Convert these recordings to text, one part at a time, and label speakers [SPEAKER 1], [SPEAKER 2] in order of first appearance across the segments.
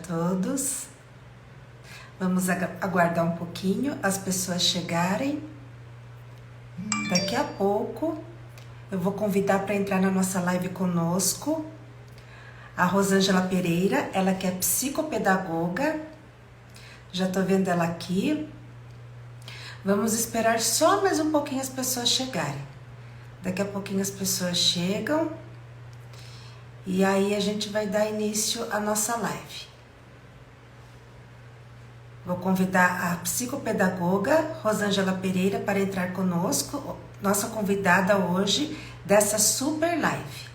[SPEAKER 1] todos. Vamos aguardar um pouquinho as pessoas chegarem. Daqui a pouco eu vou convidar para entrar na nossa live conosco a Rosângela Pereira, ela que é psicopedagoga. Já tô vendo ela aqui. Vamos esperar só mais um pouquinho as pessoas chegarem. Daqui a pouquinho as pessoas chegam e aí a gente vai dar início à nossa live. Vou convidar a psicopedagoga Rosângela Pereira para entrar conosco, nossa convidada hoje dessa super live.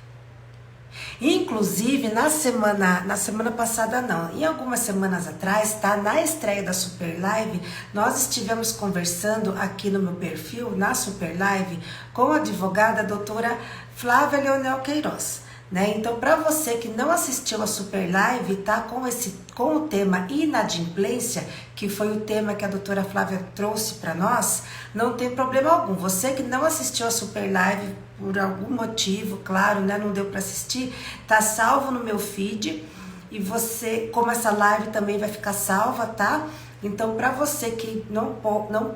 [SPEAKER 1] Inclusive, na semana passada não, em algumas semanas atrás, tá? Na estreia da Super Live, nós estivemos conversando aqui no meu perfil, na Super Live, com a advogada doutora Flávia Leonel Queiroz. Né? Então, para você que não assistiu a Super Live, tá com o tema inadimplência, que foi o tema que a doutora Flávia trouxe para nós, não tem problema algum. Você que não assistiu a Super Live por algum motivo, claro, né, não deu para assistir, tá salvo no meu feed e você, como essa live também vai ficar salva, tá? Então, para você que não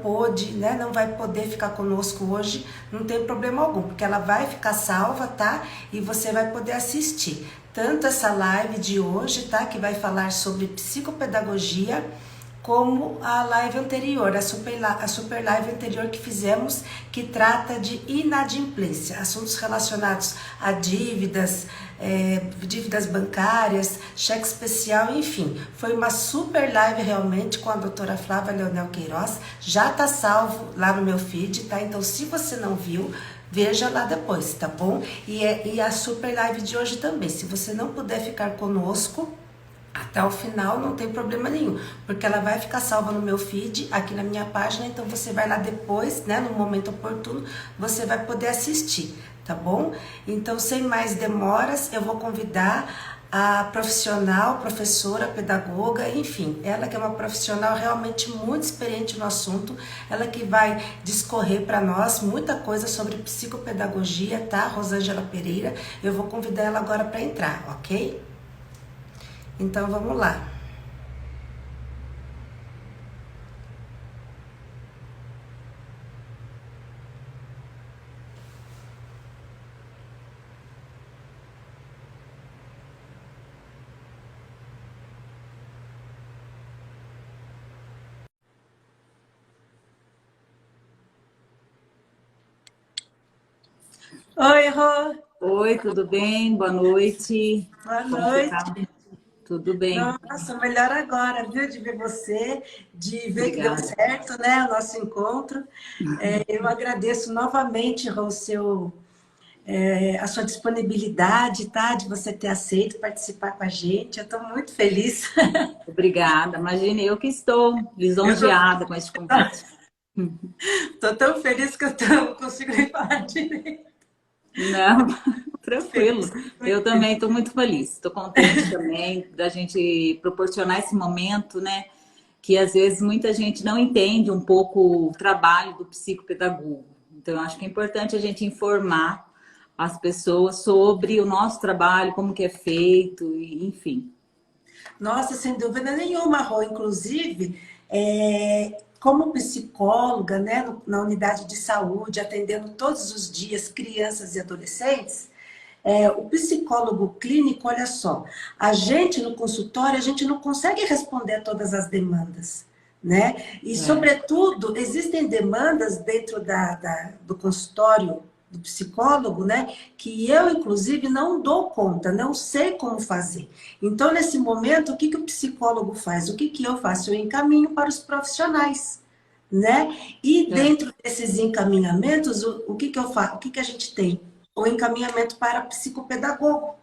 [SPEAKER 1] pôde, né, não vai poder ficar conosco hoje, não tem problema algum, porque ela vai ficar salva, tá? E você vai poder assistir tanto essa live de hoje, tá? Que vai falar sobre psicopedagogia, como a live anterior, a super live anterior que fizemos, que trata de inadimplência, assuntos relacionados a dívidas, dívidas bancárias, cheque especial, enfim. Foi uma super live realmente com a doutora Flávia Leonel Queiroz, já tá salvo lá no meu feed, tá? Então, se você não viu, veja lá depois, tá bom? E a super live de hoje também, se você não puder ficar conosco até o final, não tem problema nenhum, porque ela vai ficar salva no meu feed, aqui na minha página, então você vai lá depois, né, no momento oportuno, você vai poder assistir, tá bom? Então, sem mais demoras, eu vou convidar a profissional, professora, pedagoga, enfim, ela que é uma profissional realmente muito experiente no assunto, ela que vai discorrer para nós muita coisa sobre psicopedagogia, tá? Rosângela Pereira, eu vou convidar ela agora para entrar, ok? Então, vamos lá. Oi, Rô.
[SPEAKER 2] Oi, tudo bem? Boa noite.
[SPEAKER 1] Boa
[SPEAKER 2] Como você
[SPEAKER 1] noite.
[SPEAKER 2] tá? Tudo bem.
[SPEAKER 1] Nossa, melhor agora, viu? De ver você, de ver que deu
[SPEAKER 2] Obrigada.
[SPEAKER 1] certo, né? O nosso encontro. Eu agradeço novamente, Rô, a sua disponibilidade, tá? De você ter aceito participar com a gente. Eu estou muito feliz.
[SPEAKER 2] Obrigada. Imagine, eu que estou
[SPEAKER 1] Eu
[SPEAKER 2] lisonjeada com este convite.
[SPEAKER 1] tô tão feliz que eu não consigo nem falar direito.
[SPEAKER 2] Não,
[SPEAKER 1] Feliz,
[SPEAKER 2] tranquilo. Eu
[SPEAKER 1] muito
[SPEAKER 2] também
[SPEAKER 1] feliz.
[SPEAKER 2] estou muito feliz. Estou contente também da gente proporcionar esse momento, né? Que às vezes muita gente não entende um pouco o trabalho do psicopedagogo. Então, eu acho que é importante a gente informar as pessoas sobre o nosso trabalho, como que é feito, e, enfim.
[SPEAKER 1] Nossa, sem dúvida nenhuma, Rô. Inclusive, como psicóloga, né, na unidade de saúde, atendendo todos os dias crianças e adolescentes, o psicólogo clínico, olha só, a gente no consultório, a gente não consegue responder a todas as demandas, né? E,
[SPEAKER 2] É.
[SPEAKER 1] sobretudo, existem demandas dentro do consultório do psicólogo, né? Que eu, inclusive, não dou conta, não sei como fazer. Então, nesse momento, o que que o psicólogo faz? O que que eu faço? Eu encaminho para os profissionais, né? E
[SPEAKER 2] É.
[SPEAKER 1] dentro desses encaminhamentos, o que que eu faço? O que que a gente tem? O encaminhamento para psicopedagogo,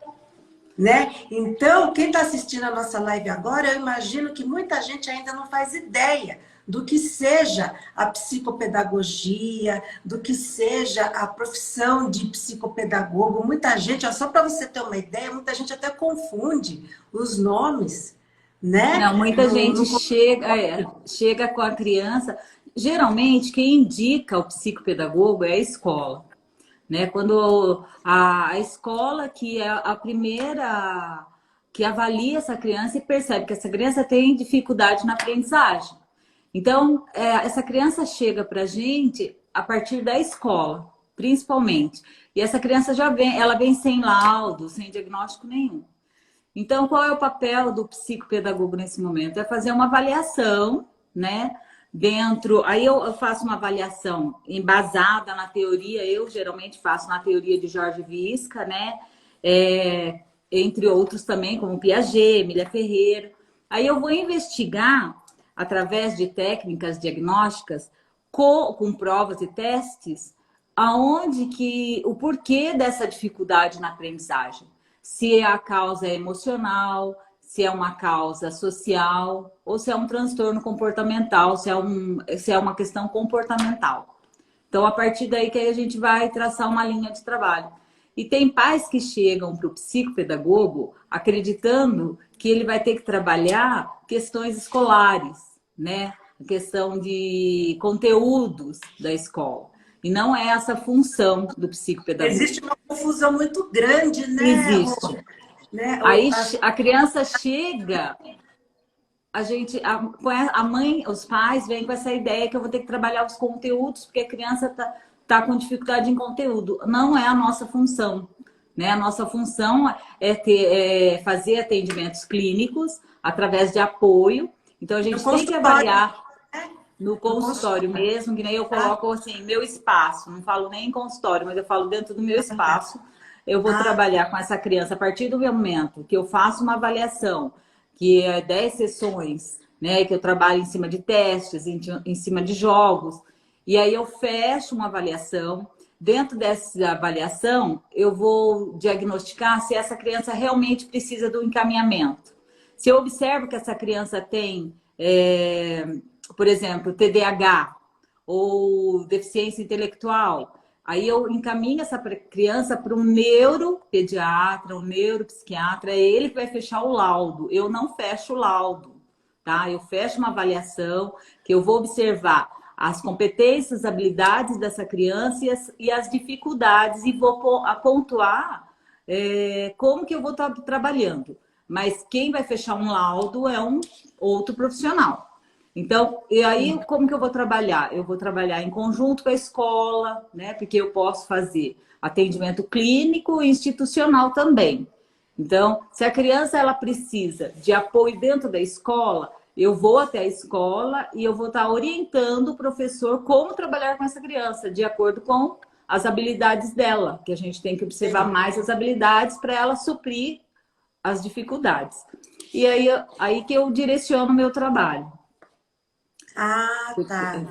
[SPEAKER 1] né? Então, quem está assistindo a nossa live agora, eu imagino que muita gente ainda não faz ideia do que seja a psicopedagogia, do que seja a profissão de psicopedagogo. Muita gente, ó, só para você ter uma ideia, muita gente até confunde os nomes, né?
[SPEAKER 2] Não, muita gente chega com a criança. Geralmente, quem indica o psicopedagogo é a escola, né? Quando a escola que é a primeira que avalia essa criança e percebe que essa criança tem dificuldade na aprendizagem. Então, essa criança chega para a gente a partir da escola, principalmente. E essa criança ela vem sem laudo, sem diagnóstico nenhum. Então, qual é o papel do psicopedagogo nesse momento? É fazer uma avaliação, né? Aí eu faço uma avaliação embasada na teoria, eu geralmente faço na teoria de Jorge Visca, né? Entre outros também, como Piaget, Emília Ferreira. Aí eu vou investigar, através de técnicas diagnósticas, com provas e testes, o porquê dessa dificuldade na aprendizagem. Se a causa é emocional, se é uma causa social, ou se é um transtorno comportamental, se é uma questão comportamental. Então, a partir daí que a gente vai traçar uma linha de trabalho. E tem pais que chegam para o psicopedagogo acreditando que ele vai ter que trabalhar questões escolares, né? A questão de conteúdos da escola. E não é essa a função do psicopedagogo.
[SPEAKER 1] Existe uma confusão muito grande, né?
[SPEAKER 2] Existe.
[SPEAKER 1] Né?
[SPEAKER 2] Aí a criança chega, a mãe, os pais vêm com essa ideia que eu vou ter que trabalhar os conteúdos, porque a criança tá com dificuldade em conteúdo. Não é a nossa função, né? A nossa função é fazer atendimentos clínicos através de apoio. Então, a gente tem que avaliar no consultório mesmo, que nem eu coloco assim, meu espaço. Não falo nem em consultório, mas eu falo dentro do meu espaço. Eu vou trabalhar com essa criança a partir do momento que eu faço uma avaliação, que é 10 sessões, né? Que eu trabalho em cima de testes, em cima de jogos. E aí eu fecho uma avaliação. Dentro dessa avaliação, eu vou diagnosticar se essa criança realmente precisa do encaminhamento. Se eu observo que essa criança tem, por exemplo, TDAH ou deficiência intelectual, aí eu encaminho essa criança para um neuropediatra, um neuropsiquiatra, é ele que vai fechar o laudo. Eu não fecho o laudo, tá? Eu fecho uma avaliação que eu vou observar as competências, habilidades dessa criança e as dificuldades e vou pontuar como que eu vou estar trabalhando. Mas quem vai fechar um laudo é um outro profissional. Então, e aí como que eu vou trabalhar? Eu vou trabalhar em conjunto com a escola, né? Porque eu posso fazer atendimento clínico e institucional também. Então, se a criança ela precisa de apoio dentro da escola, eu vou até a escola e eu vou estar orientando o professor como trabalhar com essa criança, de acordo com as habilidades dela, que a gente tem que observar mais as habilidades para ela suprir as dificuldades. E aí que eu direciono o meu trabalho.
[SPEAKER 1] Ah, tá.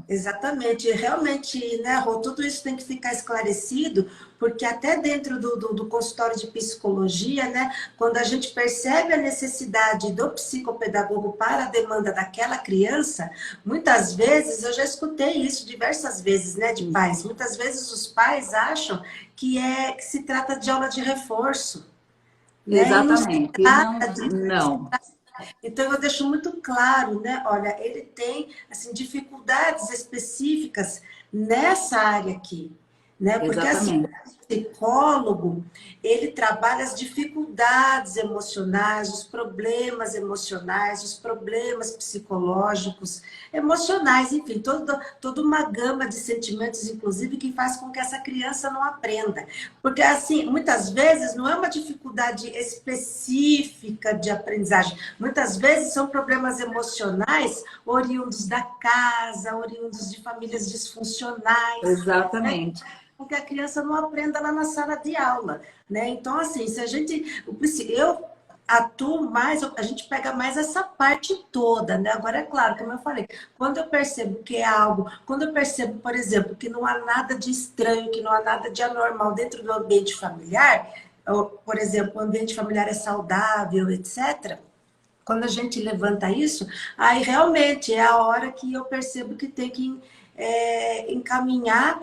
[SPEAKER 1] Exatamente. Realmente, né, Rô, tudo isso tem que ficar esclarecido, porque até dentro do consultório de psicologia, né, quando a gente percebe a necessidade do psicopedagogo para a demanda daquela criança, muitas vezes, eu já escutei isso diversas vezes, né, de pais, muitas vezes os pais acham que se trata de aula de reforço. Né?
[SPEAKER 2] Exatamente. Não.
[SPEAKER 1] Então, eu deixo muito claro, né? Olha, ele tem assim, dificuldades específicas nessa área aqui, né? Porque assim, o psicólogo, ele trabalha as dificuldades emocionais, os problemas psicológicos, emocionais, enfim, toda uma gama de sentimentos, inclusive, que faz com que essa criança não aprenda. Porque, assim, muitas vezes não é uma dificuldade específica de aprendizagem. Muitas vezes são problemas emocionais oriundos da casa, oriundos de famílias disfuncionais.
[SPEAKER 2] Exatamente.
[SPEAKER 1] Né? Porque a criança não aprenda lá na sala de aula, né? Então, assim, eu atuo mais, a gente pega mais essa parte toda, né? Agora, é claro, como eu falei, quando eu percebo que é algo, quando eu percebo, por exemplo, que não há nada de estranho, que não há nada de anormal dentro do ambiente familiar, por exemplo, o ambiente familiar é saudável, etc., quando a gente levanta isso, aí realmente é a hora que eu percebo que tem que encaminhar,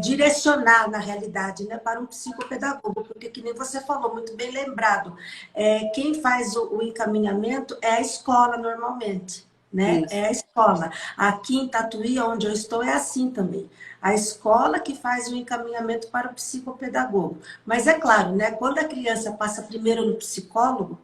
[SPEAKER 1] direcionar, na realidade, né, para um psicopedagogo, porque, que nem você falou, muito bem lembrado, quem faz o encaminhamento é a escola, normalmente. né?
[SPEAKER 2] Isso.
[SPEAKER 1] É a escola. Aqui em Tatuí, onde eu estou, é assim também. A escola que faz o encaminhamento para o psicopedagogo. Mas é claro, né? Quando a criança passa primeiro no psicólogo,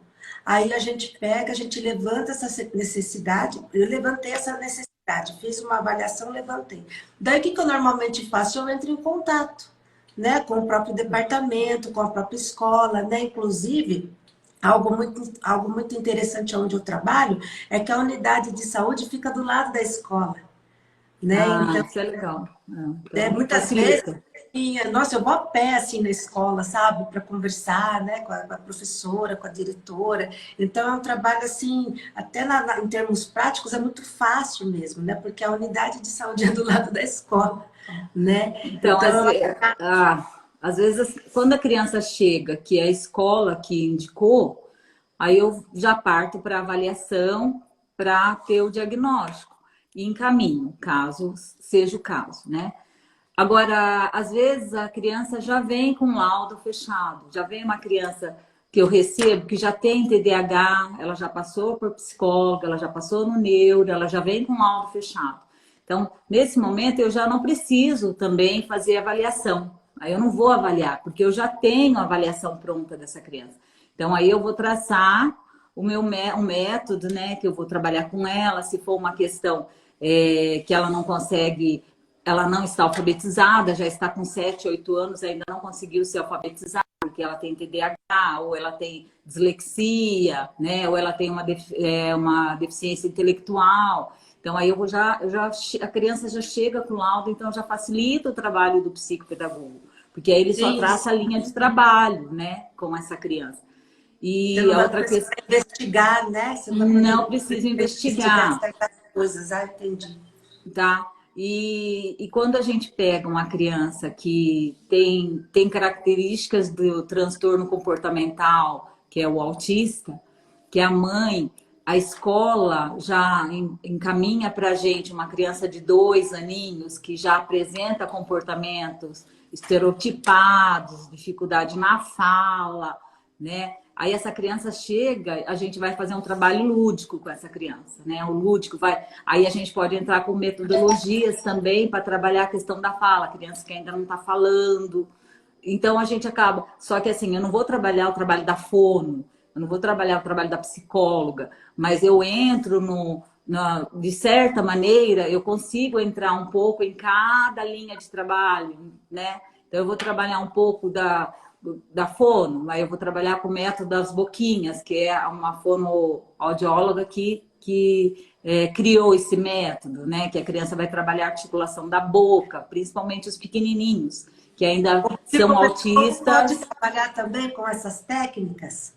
[SPEAKER 1] aí a gente pega, a gente levanta essa necessidade. Eu levantei essa necessidade, fiz uma avaliação, levantei. Daí o que eu normalmente faço? Eu entro em contato, né? Com o próprio departamento, com a própria escola, né? Inclusive, algo muito interessante onde eu trabalho é que a unidade de saúde fica do lado da escola, né?
[SPEAKER 2] Ah,
[SPEAKER 1] Então,
[SPEAKER 2] isso é legal. Então,
[SPEAKER 1] muitas vezes,
[SPEAKER 2] facilita.
[SPEAKER 1] nossa, eu vou a pé assim na escola, sabe, para conversar, né, com a professora, com a diretora. Então é um trabalho assim, até em termos práticos é muito fácil mesmo, né, porque a unidade de saúde é do lado da escola, né?
[SPEAKER 2] Então,
[SPEAKER 1] Então
[SPEAKER 2] às vezes, quando a criança chega, que é a escola que indicou, aí eu já parto para avaliação para ter o diagnóstico e encaminho, caso seja o caso, né? Agora, às vezes a criança já vem com laudo fechado, já vem uma criança que eu recebo que já tem TDAH, ela já passou por psicóloga, ela já passou no neuro, ela já vem com laudo fechado. Então, nesse momento, eu já não preciso também fazer avaliação. Aí eu não vou avaliar, porque eu já tenho a avaliação pronta dessa criança. Então, aí eu vou traçar um método, né, que eu vou trabalhar com ela, se for uma questão que ela não consegue, ela não está alfabetizada, já está com 7, 8 anos, ainda não conseguiu se alfabetizar, porque ela tem TDAH, ou ela tem dislexia, né, ou ela tem uma deficiência intelectual. Então, aí a criança já chega com laudo, então já facilita o trabalho do psicopedagogo, porque aí ele só traça a linha de trabalho, né, com essa criança.
[SPEAKER 1] você
[SPEAKER 2] E
[SPEAKER 1] não
[SPEAKER 2] a
[SPEAKER 1] vai
[SPEAKER 2] outra
[SPEAKER 1] precisar
[SPEAKER 2] questão,
[SPEAKER 1] investigar, né? Você vai
[SPEAKER 2] não
[SPEAKER 1] poder
[SPEAKER 2] precisa
[SPEAKER 1] investigar
[SPEAKER 2] investigar,
[SPEAKER 1] certas coisas. Ah, entendi.
[SPEAKER 2] tá? E quando a gente pega uma criança que tem características do transtorno comportamental, que é o autista, que a mãe, a escola já encaminha para a gente uma criança de 2 aninhos que já apresenta comportamentos estereotipados, dificuldade na fala, né? Aí essa criança chega, a gente vai fazer um trabalho lúdico com essa criança, né? O lúdico vai. Aí a gente pode entrar com metodologias também para trabalhar a questão da fala, criança que ainda não está falando. Então a gente acaba. Só que assim, eu não vou trabalhar o trabalho da fono, eu não vou trabalhar o trabalho da psicóloga, mas eu entro de certa maneira, eu consigo entrar um pouco em cada linha de trabalho, né? Então eu vou trabalhar um pouco da fono, aí eu vou trabalhar com o método das boquinhas, que é uma fonoaudióloga que criou esse método, né? Que a criança vai trabalhar a articulação da boca, principalmente os pequenininhos, que ainda
[SPEAKER 1] O
[SPEAKER 2] são
[SPEAKER 1] psicopedagogo pode
[SPEAKER 2] autistas.
[SPEAKER 1] trabalhar também com essas técnicas?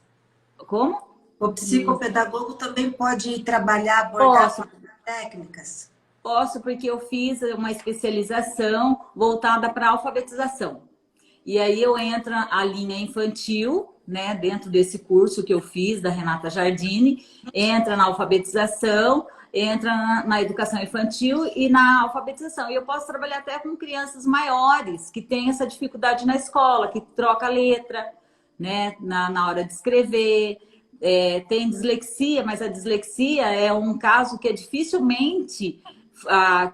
[SPEAKER 2] Como?
[SPEAKER 1] O psicopedagogo também pode trabalhar, abordar com
[SPEAKER 2] Posso,
[SPEAKER 1] essas técnicas?
[SPEAKER 2] posso, porque eu fiz uma especialização voltada para alfabetização. E aí eu entro a linha infantil, né, dentro desse curso que eu fiz da Renata Giardini, entra na alfabetização, entra na educação infantil e na alfabetização. E eu posso trabalhar até com crianças maiores que têm essa dificuldade na escola, que troca a letra, né, na hora de escrever. Tem dislexia, mas a dislexia é um caso que é dificilmente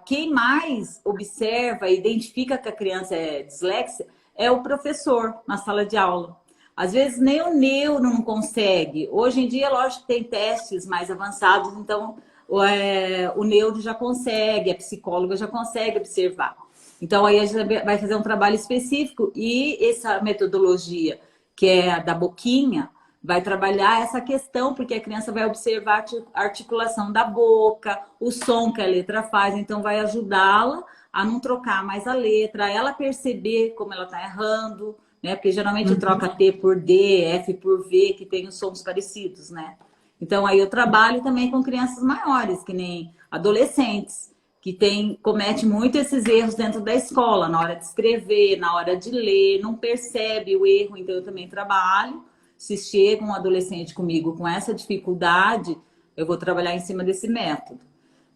[SPEAKER 2] quem mais observa e identifica que a criança é disléxica é o professor na sala de aula. Às vezes nem o neuro não consegue. Hoje em dia, lógico que tem testes mais avançados, então o neuro já consegue, a psicóloga já consegue observar. Então aí a gente vai fazer um trabalho específico e essa metodologia, que é a da boquinha, vai trabalhar essa questão, porque a criança vai observar a articulação da boca, o som que a letra faz, então vai ajudá-la a não trocar mais a letra, a ela perceber como ela está errando, né? Porque geralmente troca T por D, F por V, que tem os sons parecidos, né? Então aí eu trabalho também com crianças maiores, que nem adolescentes, que comete muito esses erros dentro da escola, na hora de escrever, na hora de ler, não percebe o erro, então eu também trabalho. Se chega um adolescente comigo com essa dificuldade, eu vou trabalhar em cima desse método,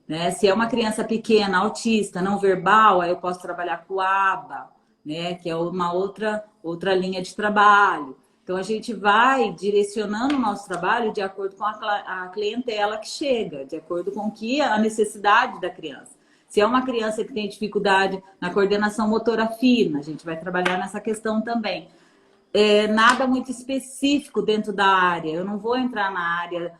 [SPEAKER 2] né? Se é uma criança pequena, autista, não verbal, aí eu posso trabalhar com o ABA, né? Que é uma outra linha de trabalho. Então, a gente vai direcionando o nosso trabalho de acordo com a clientela que chega, de acordo com a necessidade da criança. Se é uma criança que tem dificuldade na coordenação motora fina, a gente vai trabalhar nessa questão também. Nada muito específico dentro da área. Eu não vou entrar na área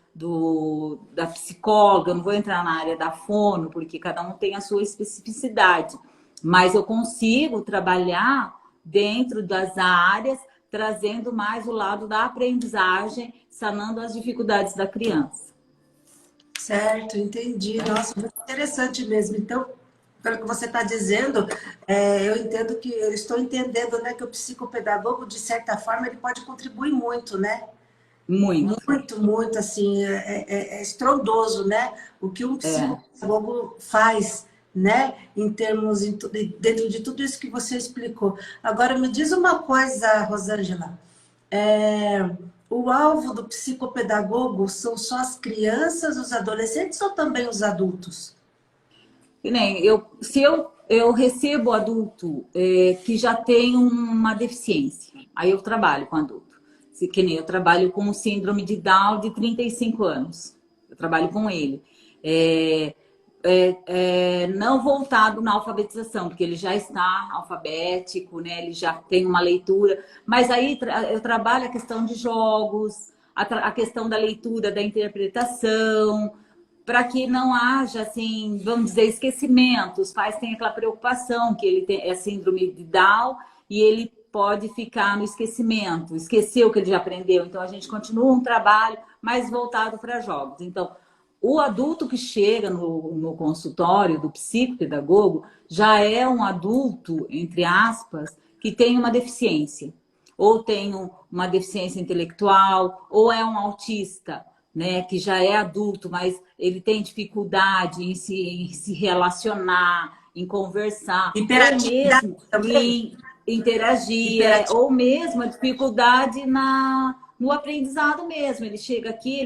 [SPEAKER 2] da psicóloga, eu não vou entrar na área da fono, porque cada um tem a sua especificidade. Mas eu consigo trabalhar dentro das áreas, trazendo mais o lado da aprendizagem, sanando as dificuldades da criança.
[SPEAKER 1] Certo, entendi. Nossa, muito interessante mesmo. Então, pelo que você está dizendo, eu estou entendendo, né, que o psicopedagogo, de certa forma, ele pode contribuir muito, né?
[SPEAKER 2] Muito.
[SPEAKER 1] Muito, muito, assim, é estrondoso, né? O que um psicopedagogo faz, né? Em termos, dentro de tudo isso que você explicou. Agora, me diz uma coisa, Rosângela. O alvo do psicopedagogo são só as crianças, os adolescentes ou também os adultos?
[SPEAKER 2] Que nem se eu recebo adulto que já tem uma deficiência, aí eu trabalho com adulto. Que nem eu trabalho com síndrome de Down de 35 anos. Eu trabalho com ele. Não voltado na alfabetização, porque ele já está alfabético, né? Ele já tem uma leitura. Mas aí eu trabalho a questão de jogos, a questão da leitura, da interpretação, para que não haja, assim, vamos dizer, esquecimento. Os pais têm aquela preocupação que ele é síndrome de Down e ele pode ficar no esquecimento, esquecer o que ele já aprendeu. Então, a gente continua um trabalho mais voltado para jogos. Então, o adulto que chega no consultório do psicopedagogo já é um adulto, entre aspas, que tem uma deficiência. Ou tem uma deficiência intelectual, ou é um autista, né, que já é adulto, mas ele tem dificuldade em se relacionar, em conversar, ou mesmo em interagir, ou mesmo a dificuldade no aprendizado mesmo. Ele chega aqui,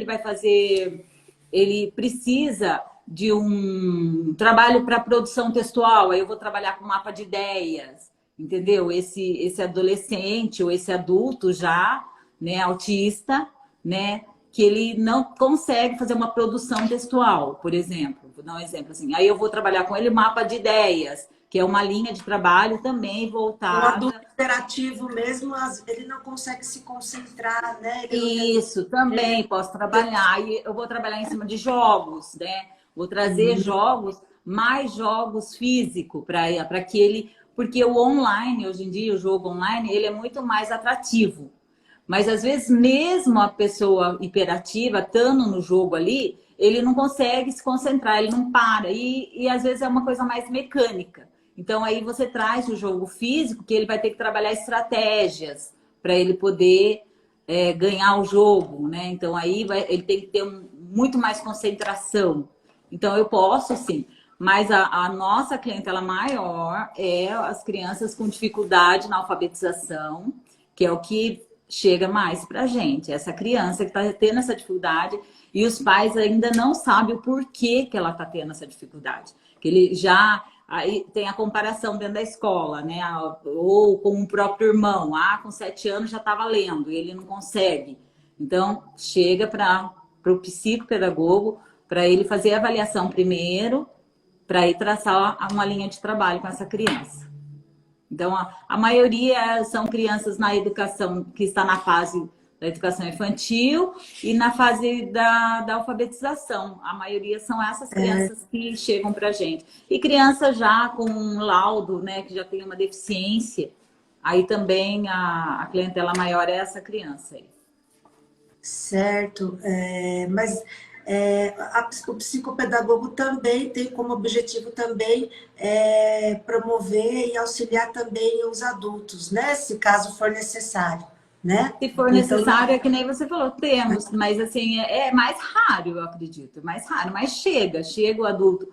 [SPEAKER 2] ele precisa de um trabalho para produção textual, aí eu vou trabalhar com mapa de ideias, entendeu? Esse adolescente ou esse adulto já, né, autista, né, que ele não consegue fazer uma produção textual, por exemplo. Vou dar um exemplo assim. Aí eu vou trabalhar com ele mapa de ideias, que é uma linha de trabalho também voltada...
[SPEAKER 1] O adulto hiperativo mesmo, ele não consegue se concentrar, né?
[SPEAKER 2] Isso, também posso trabalhar. Aí eu vou trabalhar em cima de jogos, né? Vou trazer jogos, mais jogos físicos para que ele... Porque o online, hoje em dia, o jogo online, ele é muito mais atrativo. Mas, às vezes, mesmo a pessoa hiperativa, estando no jogo ali, ele não consegue se concentrar, ele não para. E às vezes, é uma coisa mais mecânica. Então, aí você traz o jogo físico, que ele vai ter que trabalhar estratégias para ele poder ganhar o jogo, né? Então, aí ele tem que ter muito mais concentração. Então, eu posso, sim. Mas a nossa clientela maior é as crianças com dificuldade na alfabetização, que é o que chega mais para a gente. Essa criança que está tendo essa dificuldade e os pais ainda não sabem o porquê que ela está tendo essa dificuldade. Que ele já... Aí tem a comparação dentro da escola, né? Ou com o próprio irmão. Com 7 anos já estava lendo e ele não consegue. Então, chega para o psicopedagogo para ele fazer a avaliação primeiro, para ir traçar uma linha de trabalho com essa criança. Então, a maioria são crianças na educação, que está na fase da educação infantil e na fase da alfabetização. A maioria são essas crianças que chegam para a gente. E criança já com um laudo, né, que já tem uma deficiência, aí também a clientela maior é essa criança aí.
[SPEAKER 1] Certo, mas o psicopedagogo também tem como objetivo também promover e auxiliar também os adultos, né? Se caso for necessário, né?
[SPEAKER 2] Se for necessário, é que nem você falou, temos, mas assim, é mais raro, eu acredito, mais raro, mas chega o adulto.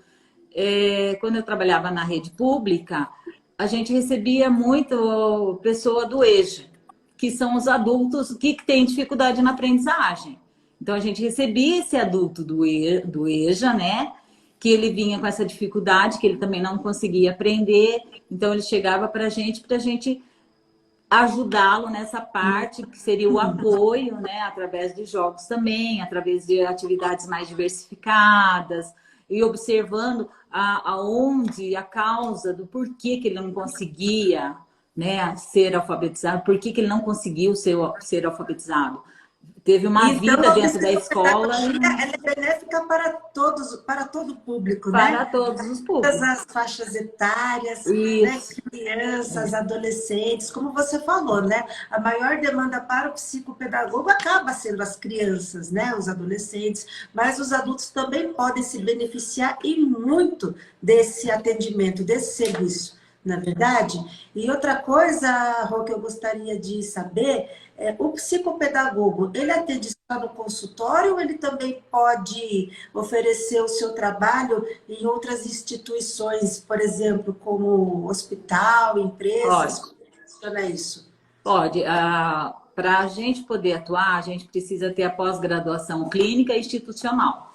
[SPEAKER 2] Quando eu trabalhava na rede pública, a gente recebia muito pessoa do EJA, que são os adultos que têm dificuldade na aprendizagem. Então, a gente recebia esse adulto do EJA, né? Que ele vinha com essa dificuldade, que ele também não conseguia aprender. Então, ele chegava para a gente ajudá-lo nessa parte, que seria o apoio, né, através de jogos também, através de atividades mais diversificadas, e observando aonde a causa do porquê que ele não conseguia, né, ser alfabetizado, por que ele não conseguiu ser alfabetizado. Teve uma
[SPEAKER 1] Então,
[SPEAKER 2] vida
[SPEAKER 1] a
[SPEAKER 2] dentro da escola
[SPEAKER 1] psicopedagogia ela é benéfica para todos, para todo o público, né?
[SPEAKER 2] para todos os
[SPEAKER 1] Todas
[SPEAKER 2] públicos.
[SPEAKER 1] as faixas etárias, né?
[SPEAKER 2] Isso.
[SPEAKER 1] Crianças, adolescentes, como você falou, né? A maior demanda para o psicopedagogo acaba sendo as crianças, né? Os adolescentes, mas os adultos também podem se beneficiar e muito desse atendimento, desse serviço, na verdade. E outra coisa, Rô, que eu gostaria de saber o psicopedagogo, ele atende só no consultório ou ele também pode oferecer o seu trabalho em outras instituições, por exemplo, como hospital, empresas?
[SPEAKER 2] Pode.
[SPEAKER 1] Como funciona isso?
[SPEAKER 2] Pode. Para a gente poder atuar, a gente precisa ter a pós-graduação clínica e institucional,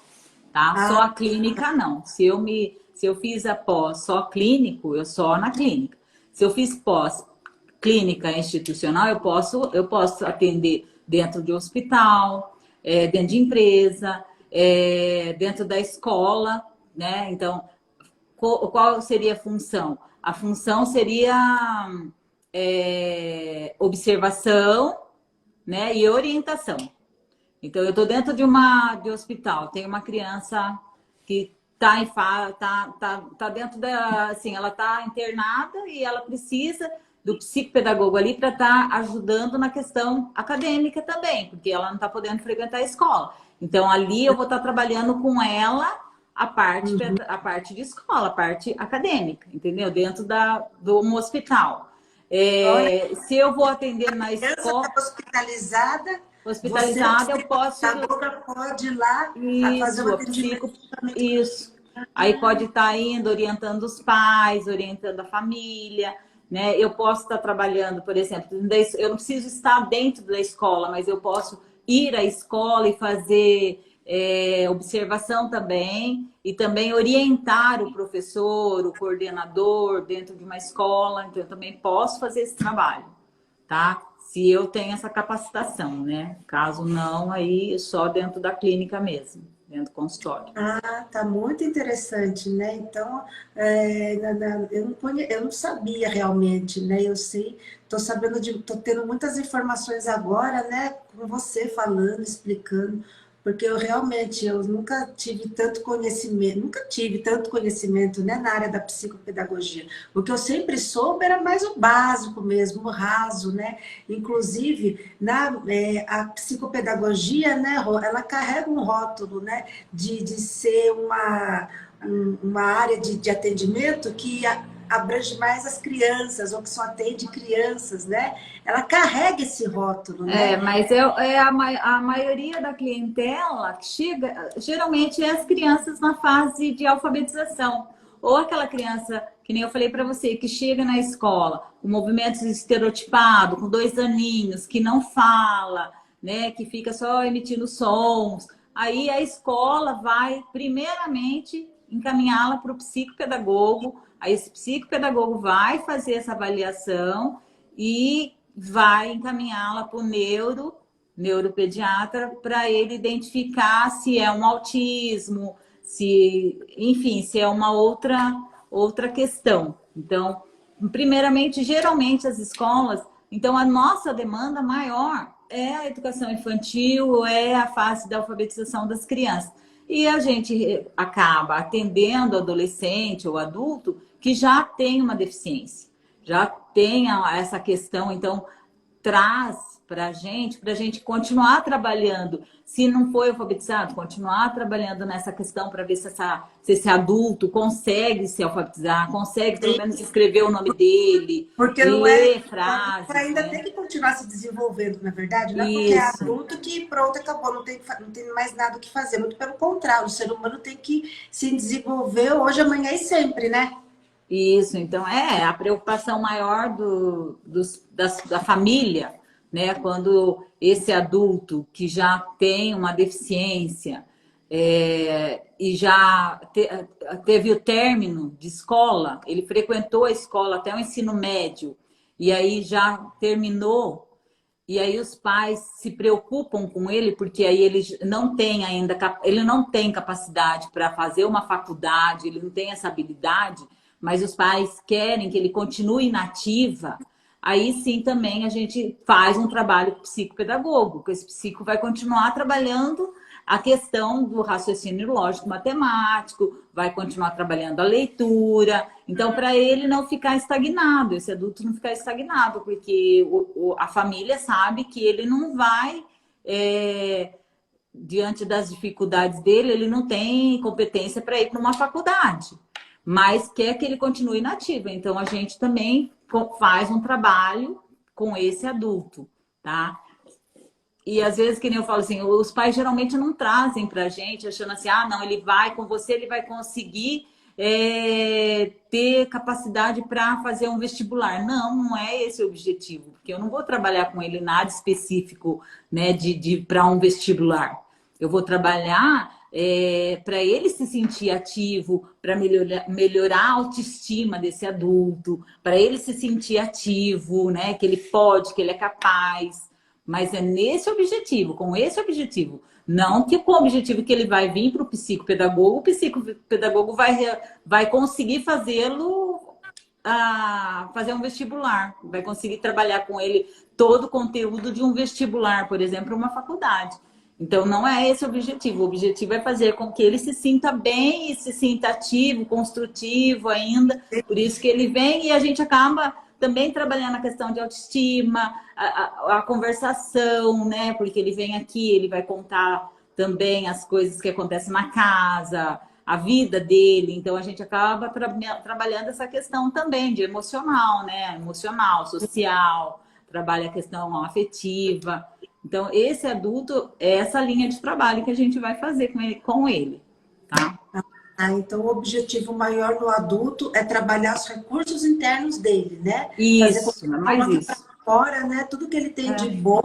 [SPEAKER 2] tá? Só
[SPEAKER 1] Ah,
[SPEAKER 2] a clínica, não. Se eu fiz a pós só clínico, eu só na clínica. Se eu fiz pós clínica institucional, eu posso atender dentro de hospital, dentro de empresa, dentro da escola, né? Então, qual seria a função? A função seria observação, né, e orientação. Então, eu estou dentro de hospital, tem uma criança que tá dentro da, assim, ela está internada e ela precisa do psicopedagogo ali para estar ajudando na questão acadêmica também, porque ela não está podendo frequentar a escola. Então, ali eu vou estar trabalhando com ela a parte de escola, a parte acadêmica, entendeu? Dentro do um hospital.
[SPEAKER 1] olha,
[SPEAKER 2] Se eu vou atender na
[SPEAKER 1] a criança
[SPEAKER 2] escola
[SPEAKER 1] está hospitalizada, você, o
[SPEAKER 2] hospitalizada, eu posso.
[SPEAKER 1] psicopedagoga, pode ir lá a fazer um
[SPEAKER 2] Isso,
[SPEAKER 1] atendimento justamente para
[SPEAKER 2] isso. Aí pode estar indo, orientando os pais, orientando a família, né? Eu posso estar trabalhando, por exemplo, eu não preciso estar dentro da escola, mas eu posso ir à escola e fazer observação também, e também orientar o professor, o coordenador dentro de uma escola, então eu também posso fazer esse trabalho, tá? Se eu tenho essa capacitação, né? Caso não, aí só dentro da clínica mesmo, dentro do consultório.
[SPEAKER 1] Ah, tá muito interessante, né? Então, eu não sabia realmente, né? Eu sei, tô sabendo tô tendo muitas informações agora, né? Com você falando, explicando, porque eu nunca tive tanto conhecimento, né, na área da psicopedagogia. O que eu sempre soube era mais o básico mesmo, o raso, né? Inclusive, a psicopedagogia, né, Rô, ela carrega um rótulo, né? De ser uma área de atendimento que abrange mais as crianças, ou que só atende crianças, né? Ela carrega esse rótulo, né?
[SPEAKER 2] Mas a maioria da clientela que chega, geralmente é as crianças na fase de alfabetização. Ou aquela criança, que nem eu falei para você, que chega na escola com movimentos estereotipados, com 2 aninhos, que não fala, né, que fica só emitindo sons. Aí a escola vai, primeiramente, encaminhá-la para o psicopedagogo. Aí esse psicopedagogo vai fazer essa avaliação e vai encaminhá-la para o neuropediatra, para ele identificar se é um autismo, enfim, se é uma outra questão. Então, primeiramente, geralmente as escolas, então a nossa demanda maior é a educação infantil, é a fase da alfabetização das crianças. E a gente acaba atendendo adolescente ou adulto que já tem uma deficiência, já tem essa questão, então traz para a gente continuar trabalhando. Se não foi alfabetizado, continuar trabalhando nessa questão para ver se esse adulto consegue se alfabetizar, consegue pelo menos escrever o nome dele,
[SPEAKER 1] Porque não é.
[SPEAKER 2] ler frases,
[SPEAKER 1] Ainda
[SPEAKER 2] né?
[SPEAKER 1] tem que continuar se desenvolvendo, na verdade. Não é porque é
[SPEAKER 2] Isso.
[SPEAKER 1] adulto que pronto, acabou, não tem mais nada o que fazer. Muito pelo contrário, o ser humano tem que se desenvolver hoje, amanhã e sempre, né?
[SPEAKER 2] Isso, então a preocupação maior da família, né? Quando esse adulto que já tem uma deficiência e já teve o término de escola, ele frequentou a escola até o ensino médio e aí já terminou, e aí os pais se preocupam com ele, porque aí ele não tem ainda, ele não tem capacidade para fazer uma faculdade, ele não tem essa habilidade, mas os pais querem que ele continue na ativa. Aí sim também a gente faz um trabalho psicopedagogo, que esse psico vai continuar trabalhando a questão do raciocínio lógico matemático, vai continuar trabalhando a leitura. Então, para ele não ficar estagnado, esse adulto não ficar estagnado, porque a família sabe que ele não vai, diante das dificuldades dele, ele não tem competência para ir para uma faculdade, mas quer que ele continue nativo. Então, a gente também faz um trabalho com esse adulto, tá? E às vezes, que nem eu falo assim, os pais geralmente não trazem pra gente, achando assim, ah, não, ele vai com você, ele vai conseguir ter capacidade para fazer um vestibular. Não, não é esse o objetivo, porque eu não vou trabalhar com ele nada específico, né, para um vestibular. Eu vou trabalhar para ele se sentir ativo, para melhorar a autoestima desse adulto, para ele se sentir ativo, né, que ele pode, que ele é capaz. Mas é nesse objetivo, com esse objetivo. Não que com o objetivo que ele vai vir para o psicopedagogo vai conseguir fazê-lo fazer um vestibular. Vai conseguir trabalhar com ele todo o conteúdo de um vestibular, por exemplo, uma faculdade. Então, não é esse o objetivo. O objetivo é fazer com que ele se sinta bem e se sinta ativo, construtivo ainda. Por isso que ele vem e a gente acaba também trabalhando a questão de autoestima, a conversação, né? Porque ele vem aqui, ele vai contar também as coisas que acontecem na casa, a vida dele. Então, a gente acaba trabalhando essa questão também de emocional, né? Emocional, social, trabalha a questão afetiva. Então, esse adulto é essa linha de trabalho que a gente vai fazer com ele, tá?
[SPEAKER 1] Então, o objetivo maior no adulto é trabalhar os recursos internos dele, né?
[SPEAKER 2] Isso, mais isso.
[SPEAKER 1] Fora, né? Tudo que ele tem de bom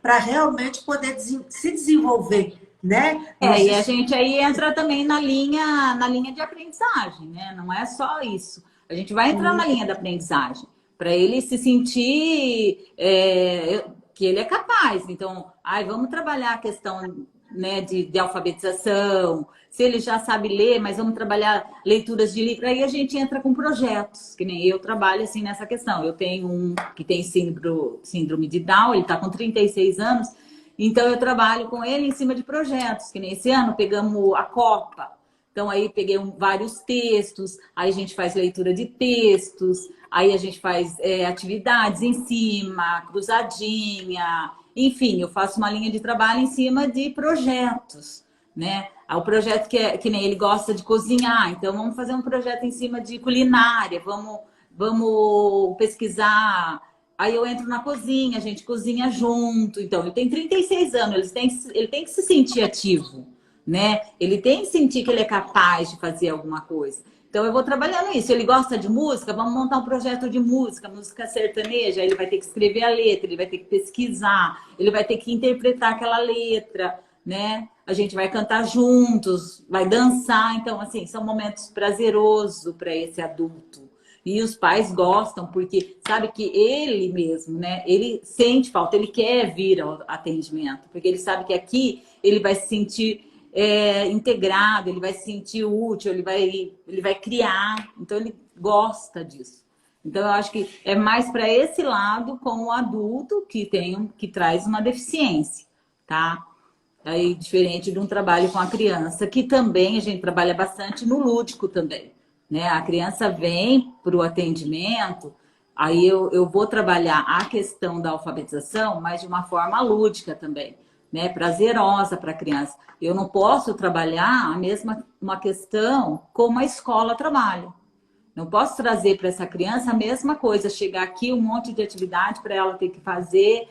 [SPEAKER 1] para realmente poder se desenvolver, né?
[SPEAKER 2] E a gente aí entra também na linha de aprendizagem, né? Não é só isso. A gente vai entrar na linha da aprendizagem para ele se sentir que ele é capaz. Então, vamos trabalhar a questão, né, de alfabetização. Se ele já sabe ler, mas vamos trabalhar leituras de livro. Aí a gente entra com projetos, que nem eu trabalho assim nessa questão. Eu tenho um que tem síndrome de Down, ele está com 36 anos, então eu trabalho com ele em cima de projetos, que nem esse ano pegamos a Copa. Então aí peguei vários textos, aí a gente faz leitura de textos, aí a gente faz atividades em cima, cruzadinha, enfim, eu faço uma linha de trabalho em cima de projetos, né? O projeto que nem ele gosta de cozinhar, então vamos fazer um projeto em cima de culinária, vamos pesquisar. Aí eu entro na cozinha, a gente cozinha junto. Então, ele tem 36 anos, ele tem que se sentir ativo, né? Ele tem que sentir que ele é capaz de fazer alguma coisa. Então, eu vou trabalhando isso. Ele gosta de música, vamos montar um projeto de música sertaneja. Ele vai ter que escrever a letra, ele vai ter que pesquisar, ele vai ter que interpretar aquela letra, né? A gente vai cantar juntos, vai dançar. Então, assim, são momentos prazerosos para esse adulto. E os pais gostam, porque sabe que ele mesmo, né? Ele sente falta, ele quer vir ao atendimento, porque ele sabe que aqui ele vai se sentir integrado, ele vai se sentir útil, ele vai criar. Então, ele gosta disso. Então, eu acho que é mais para esse lado com o adulto que traz uma deficiência, tá? Aí, diferente de um trabalho com a criança, que também a gente trabalha bastante no lúdico também, né? A criança vem para o atendimento, aí eu vou trabalhar a questão da alfabetização, mas de uma forma lúdica também, né? Prazerosa para a criança. Eu não posso trabalhar uma questão como a escola trabalha. Não posso trazer para essa criança a mesma coisa, chegar aqui um monte de atividade para ela ter que fazer.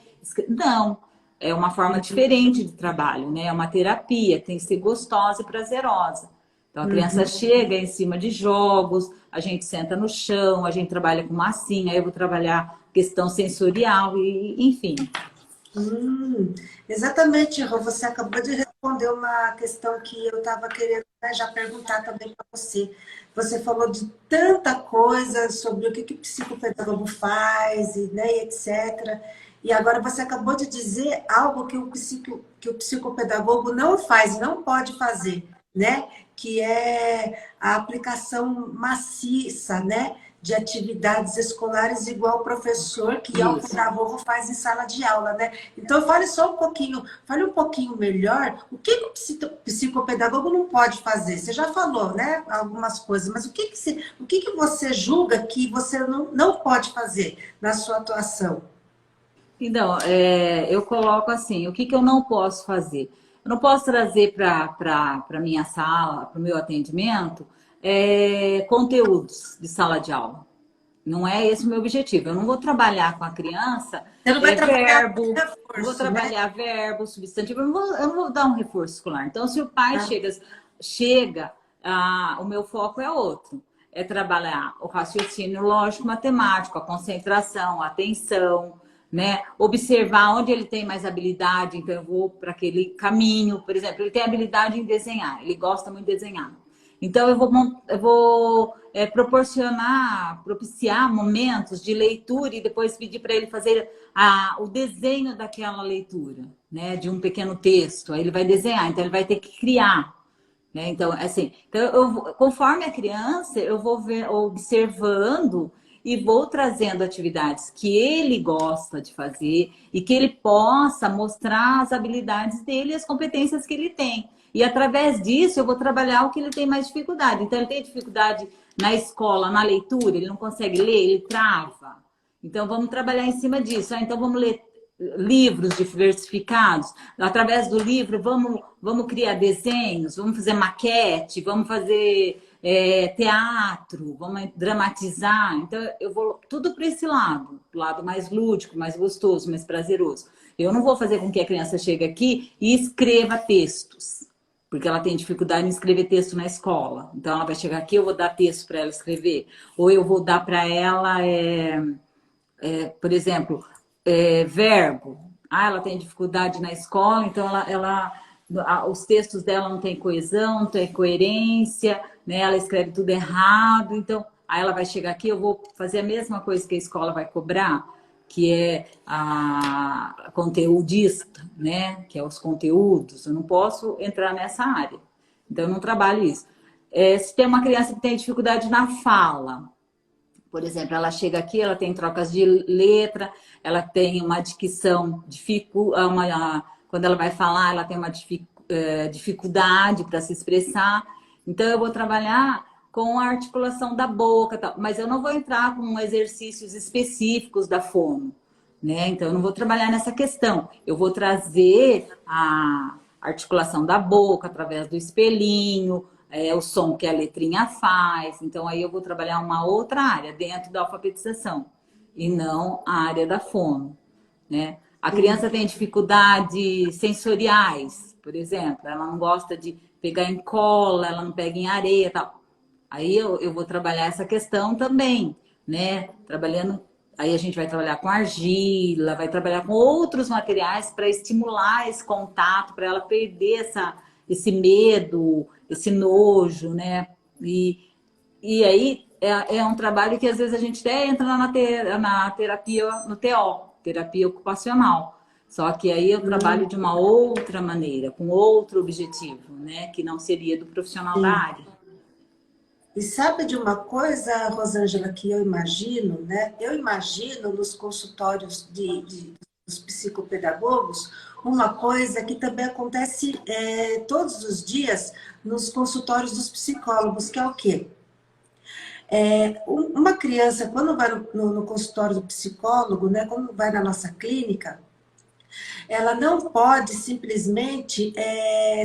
[SPEAKER 2] Não. É uma forma diferente de trabalho, né? É uma terapia, tem que ser gostosa e prazerosa. Então, a criança chega em cima de jogos, a gente senta no chão, a gente trabalha com massinha, aí eu vou trabalhar questão sensorial, e enfim.
[SPEAKER 1] Exatamente, Rô, você acabou de respondeu uma questão que eu estava querendo, né, já perguntar também para você. Você falou de tanta coisa sobre o que o psicopedagogo faz, e, né, etc. E agora você acabou de dizer algo que o psicopedagogo não faz, não pode fazer, né? Que é a aplicação maciça, né? De atividades escolares igual o professor, que é o
[SPEAKER 2] Isso.
[SPEAKER 1] pedagogo faz em sala de aula, né? Então, fale um pouquinho melhor o que o psicopedagogo não pode fazer. Você já falou, né? Algumas coisas, mas o que você julga que você não pode fazer na sua atuação?
[SPEAKER 2] Então, eu coloco assim, o que que eu não posso fazer? Eu não posso trazer para a minha sala, para o meu atendimento, conteúdos de sala de aula. Não é esse o meu objetivo. Eu não vou trabalhar com a criança
[SPEAKER 1] Você não vai trabalhar
[SPEAKER 2] verbo, não vou
[SPEAKER 1] reforço, né?
[SPEAKER 2] trabalhar verbo, substantivo, eu não vou dar um reforço escolar. Então, se o pai
[SPEAKER 1] Ah,
[SPEAKER 2] o meu foco é outro. É trabalhar o raciocínio lógico, matemático, a concentração, a atenção, né? Observar onde ele tem mais habilidade, então eu vou para aquele caminho. Por exemplo, ele tem habilidade em desenhar, ele gosta muito de desenhar. Então, eu vou propiciar momentos de leitura e depois pedir para ele fazer o desenho daquela leitura, né? De um pequeno texto. Aí ele vai desenhar, então ele vai ter que criar. Né? Então, assim, conforme a criança, eu vou observando e vou trazendo atividades que ele gosta de fazer e que ele possa mostrar as habilidades dele e as competências que ele tem. E através disso eu vou trabalhar o que ele tem mais dificuldade. Então, ele tem dificuldade na escola, na leitura, ele não consegue ler, ele trava. Então, vamos trabalhar em cima disso. Então, vamos ler livros diversificados. Através do livro, vamos criar desenhos, vamos fazer maquete, vamos fazer teatro, vamos dramatizar. Então, eu vou tudo para esse lado, o lado mais lúdico, mais gostoso, mais prazeroso. Eu não vou fazer com que a criança chegue aqui e escreva textos, porque ela tem dificuldade em escrever texto na escola. Então, ela vai chegar aqui, eu vou dar texto para ela escrever. Ou eu vou dar para ela, por exemplo, verbo. Ela tem dificuldade na escola, então os textos dela não têm coesão, não tem coerência, né? Ela escreve tudo errado. Então, aí ela vai chegar aqui, eu vou fazer a mesma coisa que a escola vai cobrar, que é a conteudista, né? Que é os conteúdos. Eu não posso entrar nessa área. Então, eu não trabalho isso. Se tem uma criança que tem dificuldade na fala, por exemplo, ela chega aqui, ela tem trocas de letra, ela tem uma dicção, quando ela vai falar, ela tem uma dificuldade para se expressar. Então, eu vou trabalhar com a articulação da boca, tal, mas eu não vou entrar com exercícios específicos da fono, né? Então, eu não vou trabalhar nessa questão. Eu vou trazer a articulação da boca através do espelhinho, o som que a letrinha faz. Então, aí eu vou trabalhar uma outra área dentro da alfabetização e não a área da fono, né? A criança tem dificuldades sensoriais, por exemplo. Ela não gosta de pegar em cola, ela não pega em areia e tal. Aí eu vou trabalhar essa questão também, né? Aí a gente vai trabalhar com argila, vai trabalhar com outros materiais para estimular esse contato, para ela perder esse medo, esse nojo, né? E aí é um trabalho que às vezes a gente até entra na terapia, no TO, terapia ocupacional. Só que aí eu trabalho de uma outra maneira, com outro objetivo, né? Que não seria do profissional da
[SPEAKER 1] sim.
[SPEAKER 2] área.
[SPEAKER 1] E sabe de uma coisa, Rosângela, que eu imagino, né? Eu imagino nos consultórios dos psicopedagogos uma coisa que também acontece todos os dias nos consultórios dos psicólogos, que é o quê? Uma criança, quando vai no consultório do psicólogo, né, quando vai na nossa clínica, ela não pode simplesmente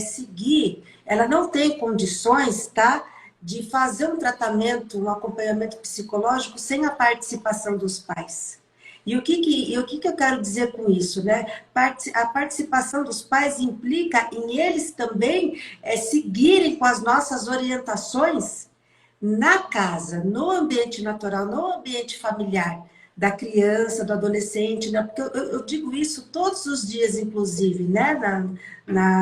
[SPEAKER 1] seguir, ela não tem condições, tá, de fazer um tratamento, um acompanhamento psicológico sem a participação dos pais. E o que eu quero dizer com isso, né? A participação dos pais implica em eles também seguirem com as nossas orientações na casa, no ambiente natural, no ambiente familiar, da criança, do adolescente, né? Porque eu digo isso todos os dias, inclusive, né?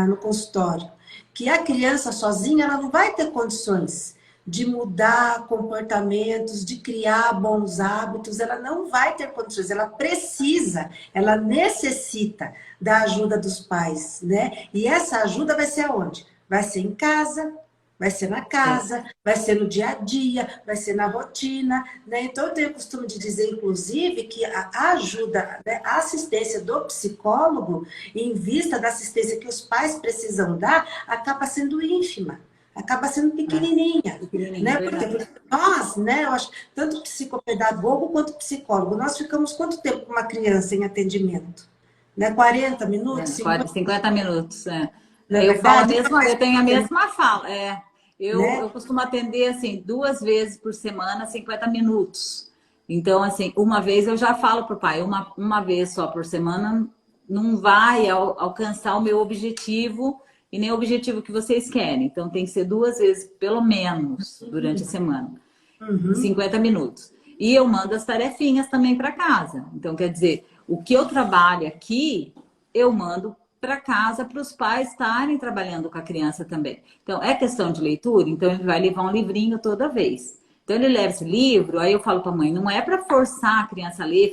[SPEAKER 1] No consultório, que a criança sozinha, ela não vai ter condições de mudar comportamentos, de criar bons hábitos, ela não vai ter condições, ela precisa, ela necessita da ajuda dos pais, né? E essa ajuda vai ser aonde? Vai ser em casa, vai ser na casa, vai ser no dia a dia, vai ser na rotina, né? Então, eu tenho o costume de dizer, inclusive, que a ajuda, né, a assistência do psicólogo, em vista da assistência que os pais precisam dar, acaba sendo ínfima. Acaba sendo pequenininha, né? Porque nós, né, eu acho, tanto psicopedagogo quanto psicólogo, nós ficamos quanto tempo com uma criança em atendimento? Né? 40 minutos?
[SPEAKER 2] 50 minutos, é.
[SPEAKER 1] Não é
[SPEAKER 2] Eu falo a
[SPEAKER 1] verdade?
[SPEAKER 2] mesma, eu tenho a mesma fala.
[SPEAKER 1] Né?
[SPEAKER 2] Eu costumo atender assim 2 vezes por semana, 50 minutos. Então, assim, uma vez eu já falo para o pai, uma vez só por semana não vai alcançar o meu objetivo e nem o objetivo que vocês querem. Então, tem que ser 2 vezes, pelo menos, durante a semana. 50 minutos. E eu mando as tarefinhas também para casa. Então, quer dizer, o que eu trabalho aqui, eu mando para casa para os pais estarem trabalhando com a criança também. Então, é questão de leitura, então ele vai levar um livrinho toda vez. Então, ele leva esse livro, aí eu falo para a mãe, não é para forçar a criança a ler,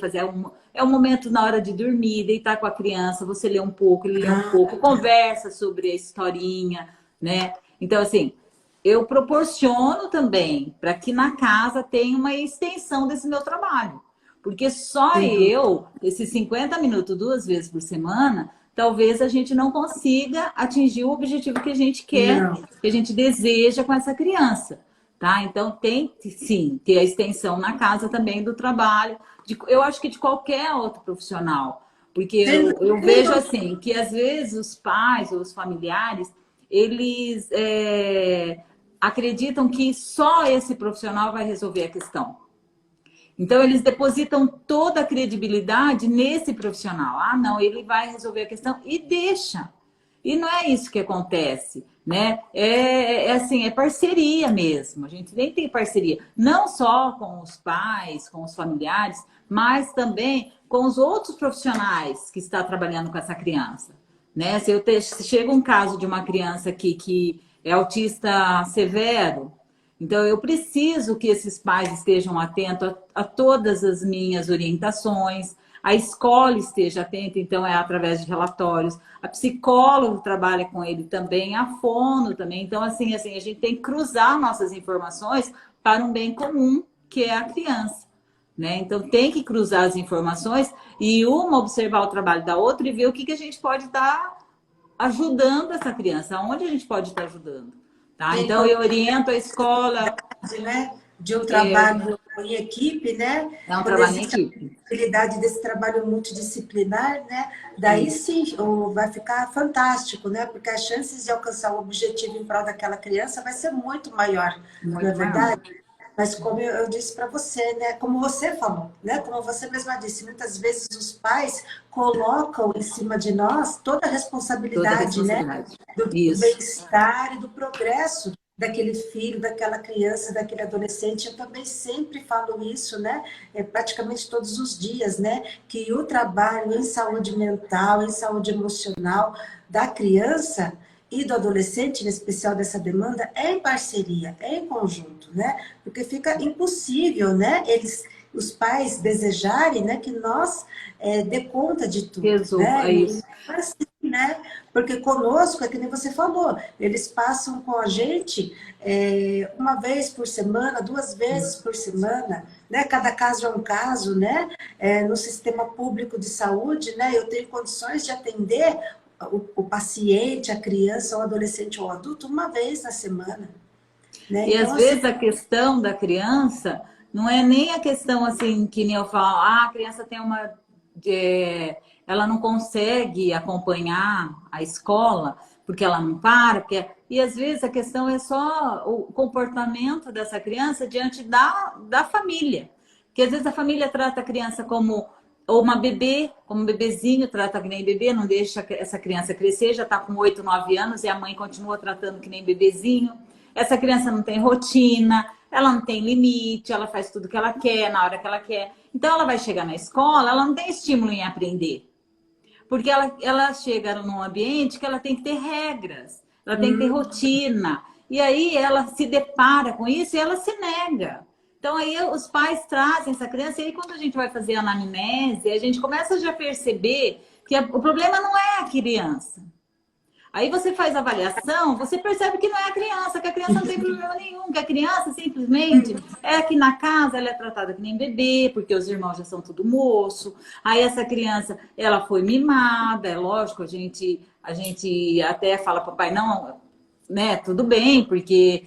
[SPEAKER 2] é um momento na hora de dormir, deitar com a criança, você lê um pouco, ele lê um pouco, conversa sobre a historinha, né? Então, assim, eu proporciono também para que na casa tenha uma extensão desse meu trabalho. Porque só eu, esses 50 minutos 2 vezes por semana, talvez a gente não consiga atingir o objetivo que a gente quer, que a gente deseja com essa criança. Tá? Então, tem sim ter a extensão na casa também do trabalho, eu acho que de qualquer outro profissional. Porque eu vejo assim, que às vezes os pais ou os familiares, eles acreditam que só esse profissional vai resolver a questão. Então, eles depositam toda a credibilidade nesse profissional. Ah, não, ele vai resolver a questão e deixa. E não é isso que acontece, né? Assim, é parceria mesmo. A gente nem tem parceria, não só com os pais, com os familiares, mas também com os outros profissionais que estão trabalhando com essa criança, né? Se chega um caso de uma criança que é autista severo, então eu preciso que esses pais estejam atentos a todas as minhas orientações, a escola esteja atenta, então é através de relatórios, a psicóloga trabalha com ele também, a fono também. Então, assim, a gente tem que cruzar nossas informações para um bem comum, que é a criança, né? Então, tem que cruzar as informações e uma observar o trabalho da outra e ver o que a gente pode estar ajudando essa criança, aonde a gente pode estar ajudando, tá? Então, eu oriento a escola...
[SPEAKER 1] Né? De um trabalho em equipe, né?
[SPEAKER 2] É um trabalho em equipe.
[SPEAKER 1] A possibilidade desse trabalho multidisciplinar, né? Daí sim, vai ficar fantástico, né? Porque as chances de alcançar o objetivo em prol daquela criança vai ser muito maior, não é verdade? Mas como eu disse para você, né? Como você falou, né? Como você mesma disse, muitas vezes os pais colocam em cima de nós toda a responsabilidade, né? Do bem-estar e do progresso daquele filho, daquela criança, daquele adolescente. Eu também sempre falo isso, né? Praticamente todos os dias, né? Que o trabalho em saúde mental, em saúde emocional da criança e do adolescente, em especial dessa demanda, é em parceria, é em conjunto, né? Porque fica impossível, né? Os pais desejarem, né, que nós dê conta de tudo. Né?
[SPEAKER 2] Isso.
[SPEAKER 1] Assim, né? Porque conosco, é que nem você falou, eles passam com a gente uma vez por semana, 2 vezes por semana, né? Cada caso é um caso, né? No sistema público de saúde, né? Eu tenho condições de atender o paciente, a criança, o adolescente ou o adulto, uma vez na semana. Né?
[SPEAKER 2] E
[SPEAKER 1] então,
[SPEAKER 2] às vezes a questão da criança não é nem a questão assim, que nem eu falo, a criança tem ela não consegue acompanhar a escola porque ela não para, e às vezes a questão é só o comportamento dessa criança diante da família. Porque às vezes a família trata a criança como ou uma bebê, como um bebezinho, trata que nem bebê, não deixa essa criança crescer, já está com 8, 9 anos e a mãe continua tratando que nem bebezinho. essa criança não tem rotina, ela não tem limite, ela faz tudo que ela quer, na hora que ela quer. Então, ela vai chegar na escola, ela não tem estímulo em aprender. Porque ela chega num ambiente que ela tem que ter regras, ela tem que ter rotina. E aí ela se depara com isso e ela se nega. Então aí os pais trazem essa criança e aí quando a gente vai fazer a anamnese, a gente começa já a perceber que o problema não é a criança. Aí você faz a avaliação, você percebe que não é a criança, que a criança não tem problema nenhum, que a criança simplesmente é que na casa ela é tratada que nem bebê, porque os irmãos já são tudo moço. Aí essa criança, ela foi mimada, é lógico, a gente até fala para o pai, não, né, tudo bem, porque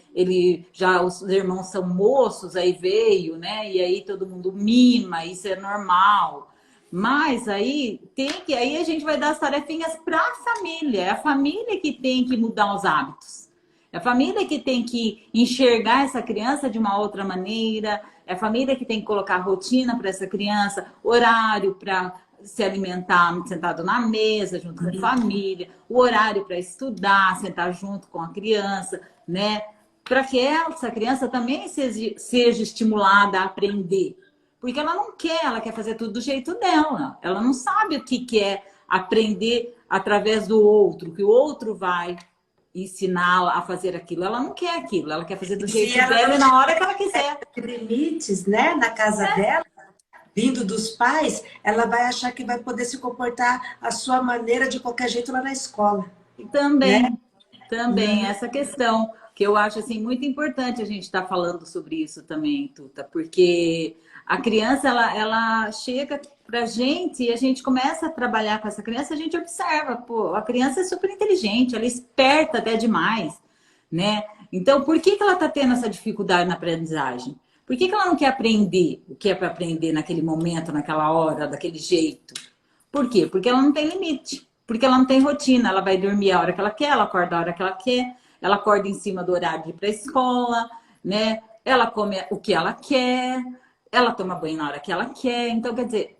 [SPEAKER 2] os irmãos são moços, aí veio, né, e aí todo mundo mima, isso é normal. Mas aí aí a gente vai dar as tarefinhas para a família. É a família que tem que mudar os hábitos. É a família que tem que enxergar essa criança de uma outra maneira. É a família que tem que colocar rotina para essa criança, horário para se alimentar sentado na mesa, junto com a família, o horário para estudar, sentar junto com a criança, né? Para que essa criança também seja estimulada a aprender. Porque ela não quer, ela quer fazer tudo do jeito dela. Ela não sabe o que é aprender através do outro, que o outro vai ensiná-la a fazer aquilo. Ela não quer aquilo, ela quer fazer do jeito dela e na hora que ela quiser.
[SPEAKER 1] Limites, né, na casa dela, vindo dos pais, ela vai achar que vai poder se comportar à sua maneira de qualquer jeito lá na escola.
[SPEAKER 2] Também, essa questão que eu acho assim muito importante a gente estar falando sobre isso também, Tuta, porque a criança ela chega pra gente e a gente começa a trabalhar com essa criança, a gente observa, pô, a criança é super inteligente, ela é esperta até demais, né? Então, por que ela tá tendo essa dificuldade na aprendizagem? Por que ela não quer aprender o que é para aprender naquele momento, naquela hora, daquele jeito? Por quê? Porque ela não tem limite. Porque ela não tem rotina. Ela vai dormir a hora que ela quer, ela acorda a hora que ela quer, ela acorda em cima do horário de ir para a escola, né? Ela come o que ela quer, ela toma banho na hora que ela quer. Então, quer dizer,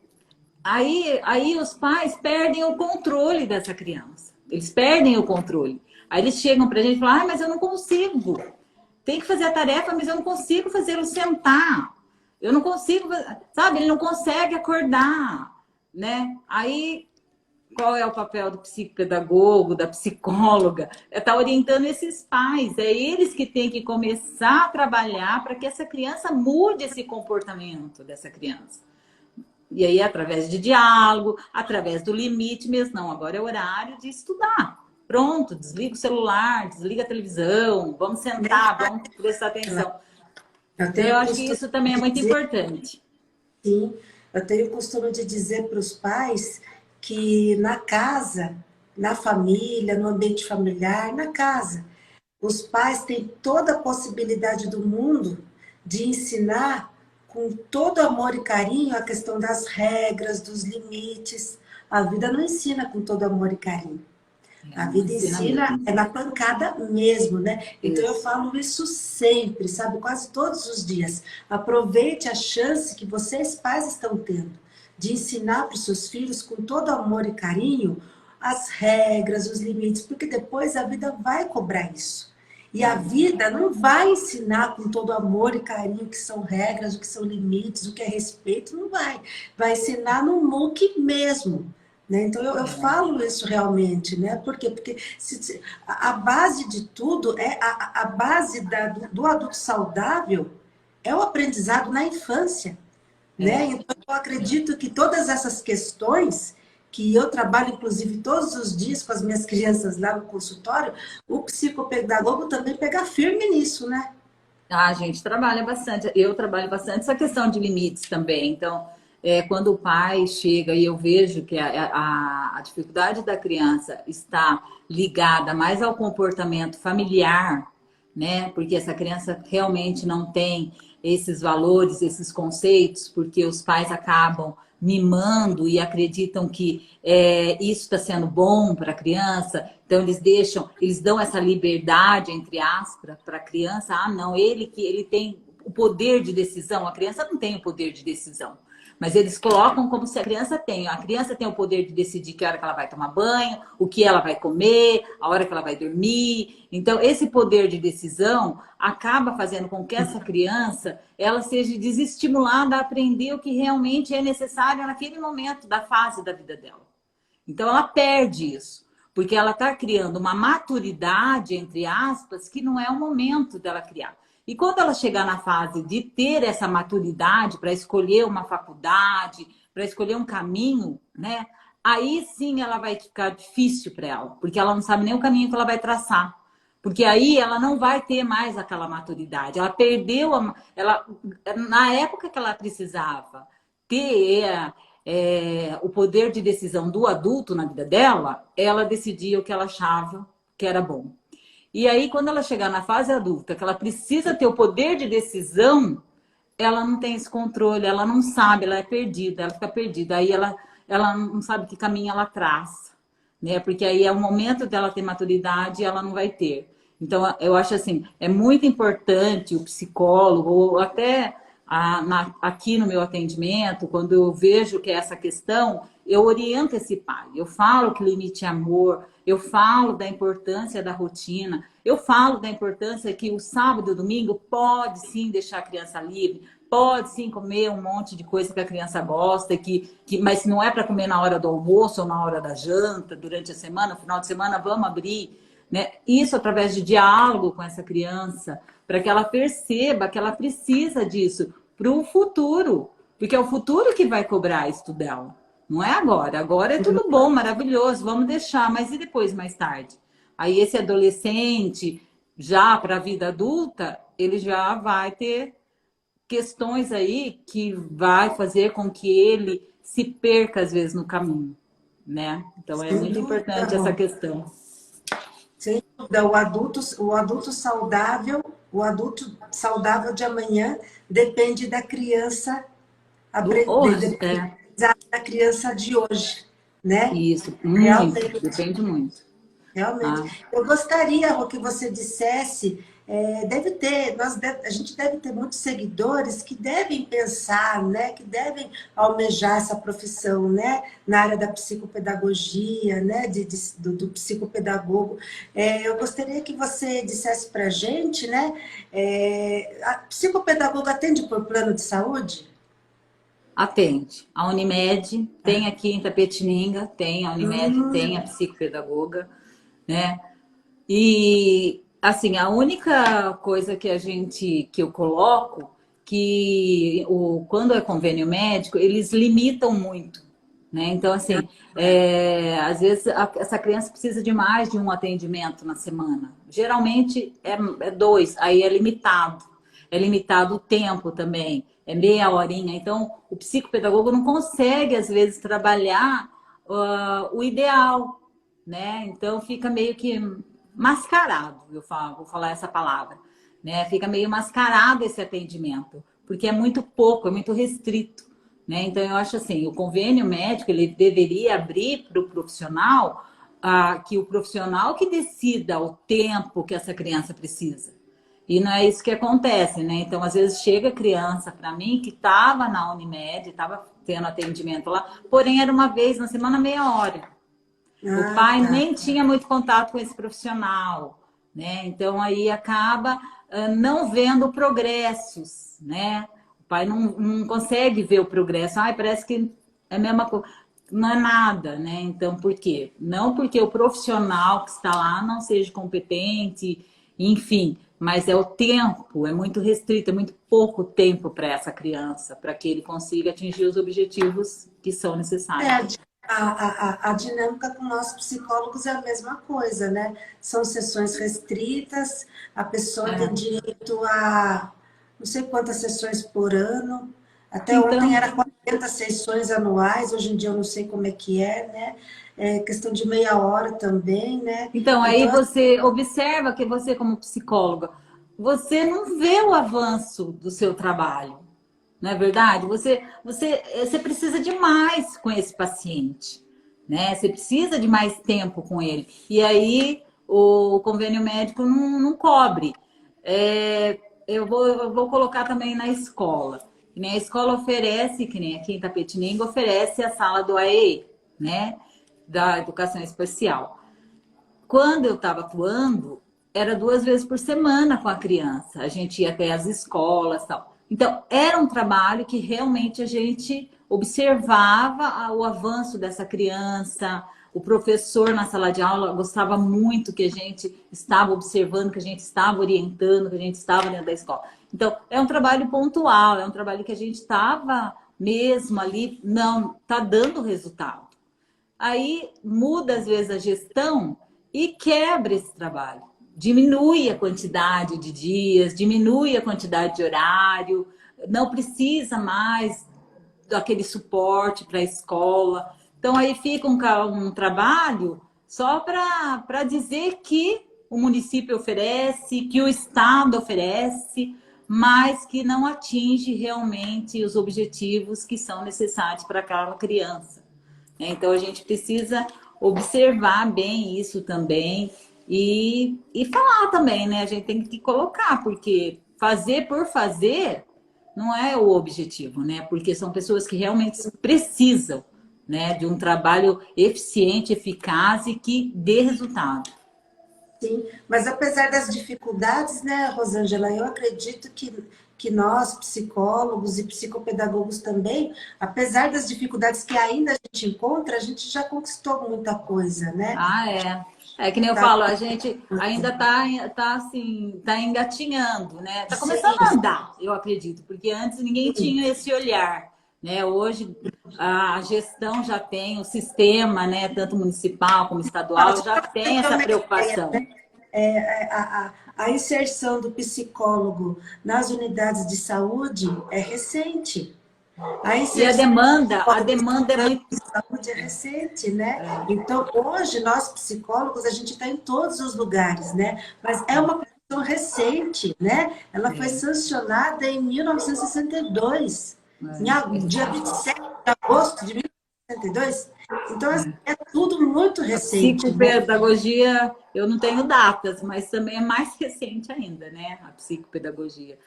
[SPEAKER 2] aí os pais perdem o controle dessa criança. Eles perdem o controle. Aí eles chegam para a gente e falam, mas eu não consigo. Tem que fazer a tarefa, mas eu não consigo fazê-lo sentar. Eu não consigo, sabe? Ele não consegue acordar, né? Aí, qual é o papel do psicopedagogo, da psicóloga? É estar orientando esses pais. É eles que têm que começar a trabalhar para que essa criança mude esse comportamento dessa criança. E aí, através de diálogo, através do limite mesmo. Não, agora é horário de estudar. Pronto, desliga o celular, desliga a televisão, vamos sentar, vamos prestar atenção. Eu acho que isso também é muito importante.
[SPEAKER 1] Sim, eu tenho o costume de dizer para os pais que na casa, na família, no ambiente familiar, na casa, os pais têm toda a possibilidade do mundo de ensinar com todo amor e carinho a questão das regras, dos limites. A vida não ensina com todo amor e carinho. A vida ensina é na pancada mesmo, né? Então eu falo isso sempre, sabe? Quase todos os dias. Aproveite a chance que vocês pais estão tendo de ensinar para os seus filhos com todo amor e carinho as regras, os limites, porque depois a vida vai cobrar isso. E a vida não vai ensinar com todo amor e carinho o que são regras, o que são limites, o que é respeito, não vai. Vai ensinar no muque mesmo. Né? Então, eu falo isso realmente, né? Por quê? Porque a base de tudo, a base do adulto saudável é o aprendizado na infância. Né? Então, eu acredito que todas essas questões, que eu trabalho, inclusive, todos os dias com as minhas crianças lá no consultório, o psicopedagogo também pega firme nisso, né?
[SPEAKER 2] A gente trabalha bastante, eu trabalho bastante essa questão de limites também. Então, quando o pai chega e eu vejo que a dificuldade da criança está ligada mais ao comportamento familiar, né? Porque essa criança realmente não tem esses valores, esses conceitos, porque os pais acabam mimando e acreditam que isso está sendo bom para a criança, então eles dão essa liberdade, entre aspas, para a criança. Ah, não, ele tem o poder de decisão, a criança não tem o poder de decisão. Mas eles colocam como se a criança tem. A criança tem o poder de decidir que hora que ela vai tomar banho, o que ela vai comer, a hora que ela vai dormir. Então, esse poder de decisão acaba fazendo com que essa criança ela seja desestimulada a aprender o que realmente é necessário naquele momento da fase da vida dela. Então, ela perde isso. Porque ela está criando uma maturidade, entre aspas, que não é o momento dela criar. E quando ela chegar na fase de ter essa maturidade para escolher uma faculdade, para escolher um caminho, né? Aí sim ela vai ficar difícil para ela, porque ela não sabe nem o caminho que ela vai traçar. Porque aí ela não vai ter mais aquela maturidade. Ela perdeu, na época que ela precisava ter o poder de decisão do adulto na vida dela, ela decidia o que ela achava que era bom. E aí, quando ela chegar na fase adulta, que ela precisa ter o poder de decisão, ela não tem esse controle, ela não sabe, ela é perdida, ela fica perdida. Aí ela não sabe que caminho ela traça, né? Porque aí é o momento dela ter maturidade e ela não vai ter. Então, eu acho assim, é muito importante o psicólogo, ou até aqui no meu atendimento, quando eu vejo que é essa questão, eu oriento esse pai. Eu falo que limite é amor, eu falo da importância da rotina, eu falo da importância que o sábado e o domingo pode sim deixar a criança livre, pode sim comer um monte de coisa que a criança gosta, mas se não é para comer na hora do almoço ou na hora da janta, durante a semana, no final de semana, vamos abrir, né? Isso através de diálogo com essa criança, para que ela perceba que ela precisa disso para o futuro, porque é o futuro que vai cobrar isso dela. Não é agora. Agora é tudo bom, maravilhoso, vamos deixar. Mas e depois, mais tarde? Aí esse adolescente, já para a vida adulta, ele já vai ter questões aí que vai fazer com que ele se perca, às vezes, no caminho, né? Então, é muito importante essa questão.
[SPEAKER 1] Sem dúvida, o adulto saudável de amanhã depende da criança aprender, da criança de hoje, né?
[SPEAKER 2] Isso, muito, depende muito.
[SPEAKER 1] Realmente. Eu gostaria, Rô, que você dissesse, a gente deve ter muitos seguidores que devem pensar, né, que devem almejar essa profissão, né, na área da psicopedagogia, né, do psicopedagogo. Eu gostaria que você dissesse para a gente, né, a psicopedagoga atende por plano de saúde?
[SPEAKER 2] Atende. A Unimed tem aqui em Tapetininga, tem a Unimed, tem a psicopedagoga, né? E assim, a única coisa que eu coloco quando é convênio médico, eles limitam muito, né? Então, assim, às vezes essa criança precisa de mais de um atendimento na semana. Geralmente é dois, aí é limitado. É limitado o tempo também, é meia horinha. Então, o psicopedagogo não consegue, às vezes, trabalhar o ideal, né? Então, fica meio que mascarado, vou falar essa palavra, né? Fica meio mascarado esse atendimento, porque é muito pouco, é muito restrito, né? Então, eu acho assim, o convênio médico, ele deveria abrir para o profissional, que o profissional que decida o tempo que essa criança precisa. E não é isso que acontece, né? Então, às vezes, chega criança para mim que estava na Unimed, estava tendo atendimento lá, porém era uma vez na semana, meia hora. O pai nem tinha muito contato com esse profissional, né? Então, aí acaba não vendo progressos, né? O pai não consegue ver o progresso. Parece que é a mesma coisa. Não é nada, né? Então, por quê? Não porque o profissional que está lá não seja competente, enfim, mas é o tempo, é muito restrito, é muito pouco tempo para essa criança, para que ele consiga atingir os objetivos que são necessários.
[SPEAKER 1] A dinâmica com nós psicólogos é a mesma coisa, né? São sessões restritas, a pessoa tem direito a não sei quantas sessões por ano. Até ontem era 40 sessões anuais, hoje em dia eu não sei como é que né? É questão de meia hora também, né?
[SPEAKER 2] Então, aí você observa que você, como psicóloga, você não vê o avanço do seu trabalho, não é verdade? Você precisa de mais com esse paciente, né? Você precisa de mais tempo com ele. E aí o convênio médico não cobre. Eu vou colocar também na escola. que nem a escola oferece, que nem aqui em Itapetininga, oferece a sala do AEE, né? Da educação especial. Quando eu estava atuando, era 2 vezes por semana com a criança. A gente ia até as escolas e tal. Então, era um trabalho que realmente a gente observava o avanço dessa criança. O professor na sala de aula gostava muito que a gente estava observando, que a gente estava orientando, que a gente estava dentro da escola. Então, é um trabalho pontual, é um trabalho que a gente estava mesmo ali, não, está dando resultado. Aí muda às vezes a gestão e quebra esse trabalho. Diminui a quantidade de dias, diminui a quantidade de horário, não precisa mais daquele suporte para a escola. Então aí fica um trabalho só para dizer que o município oferece, que o Estado oferece, mas que não atinge realmente os objetivos que são necessários para aquela criança. Então, a gente precisa observar bem isso também e falar também, né? A gente tem que colocar, porque fazer por fazer não é o objetivo, né? Porque são pessoas que realmente precisam, né, de um trabalho eficiente, eficaz e que dê resultado.
[SPEAKER 1] Sim, mas apesar das dificuldades, né, Rosângela, eu acredito que nós, psicólogos e psicopedagogos também, apesar das dificuldades que ainda a gente encontra, a gente já conquistou muita coisa, né?
[SPEAKER 2] Ah, é. É que nem eu falo, a gente ainda tá assim, tá engatinhando, né? Tá
[SPEAKER 1] Sim,
[SPEAKER 2] começando a andar, eu acredito, porque antes ninguém tinha esse olhar, né? Hoje a gestão já tem, o sistema, né, tanto municipal como estadual, já tem essa preocupação.
[SPEAKER 1] a inserção do psicólogo nas unidades de saúde é recente. A
[SPEAKER 2] E a
[SPEAKER 1] inserção
[SPEAKER 2] demanda é muito.
[SPEAKER 1] de saúde é recente, né? Então, hoje, nós psicólogos, a gente está em todos os lugares, né? Mas é uma profissão recente, né? Ela foi sancionada em 1962, dia 27 de agosto de 1962. Então, assim, é tudo muito recente, né?
[SPEAKER 2] Psicopedagogia, eu não tenho datas, mas também é mais recente ainda, né? A psicopedagogia,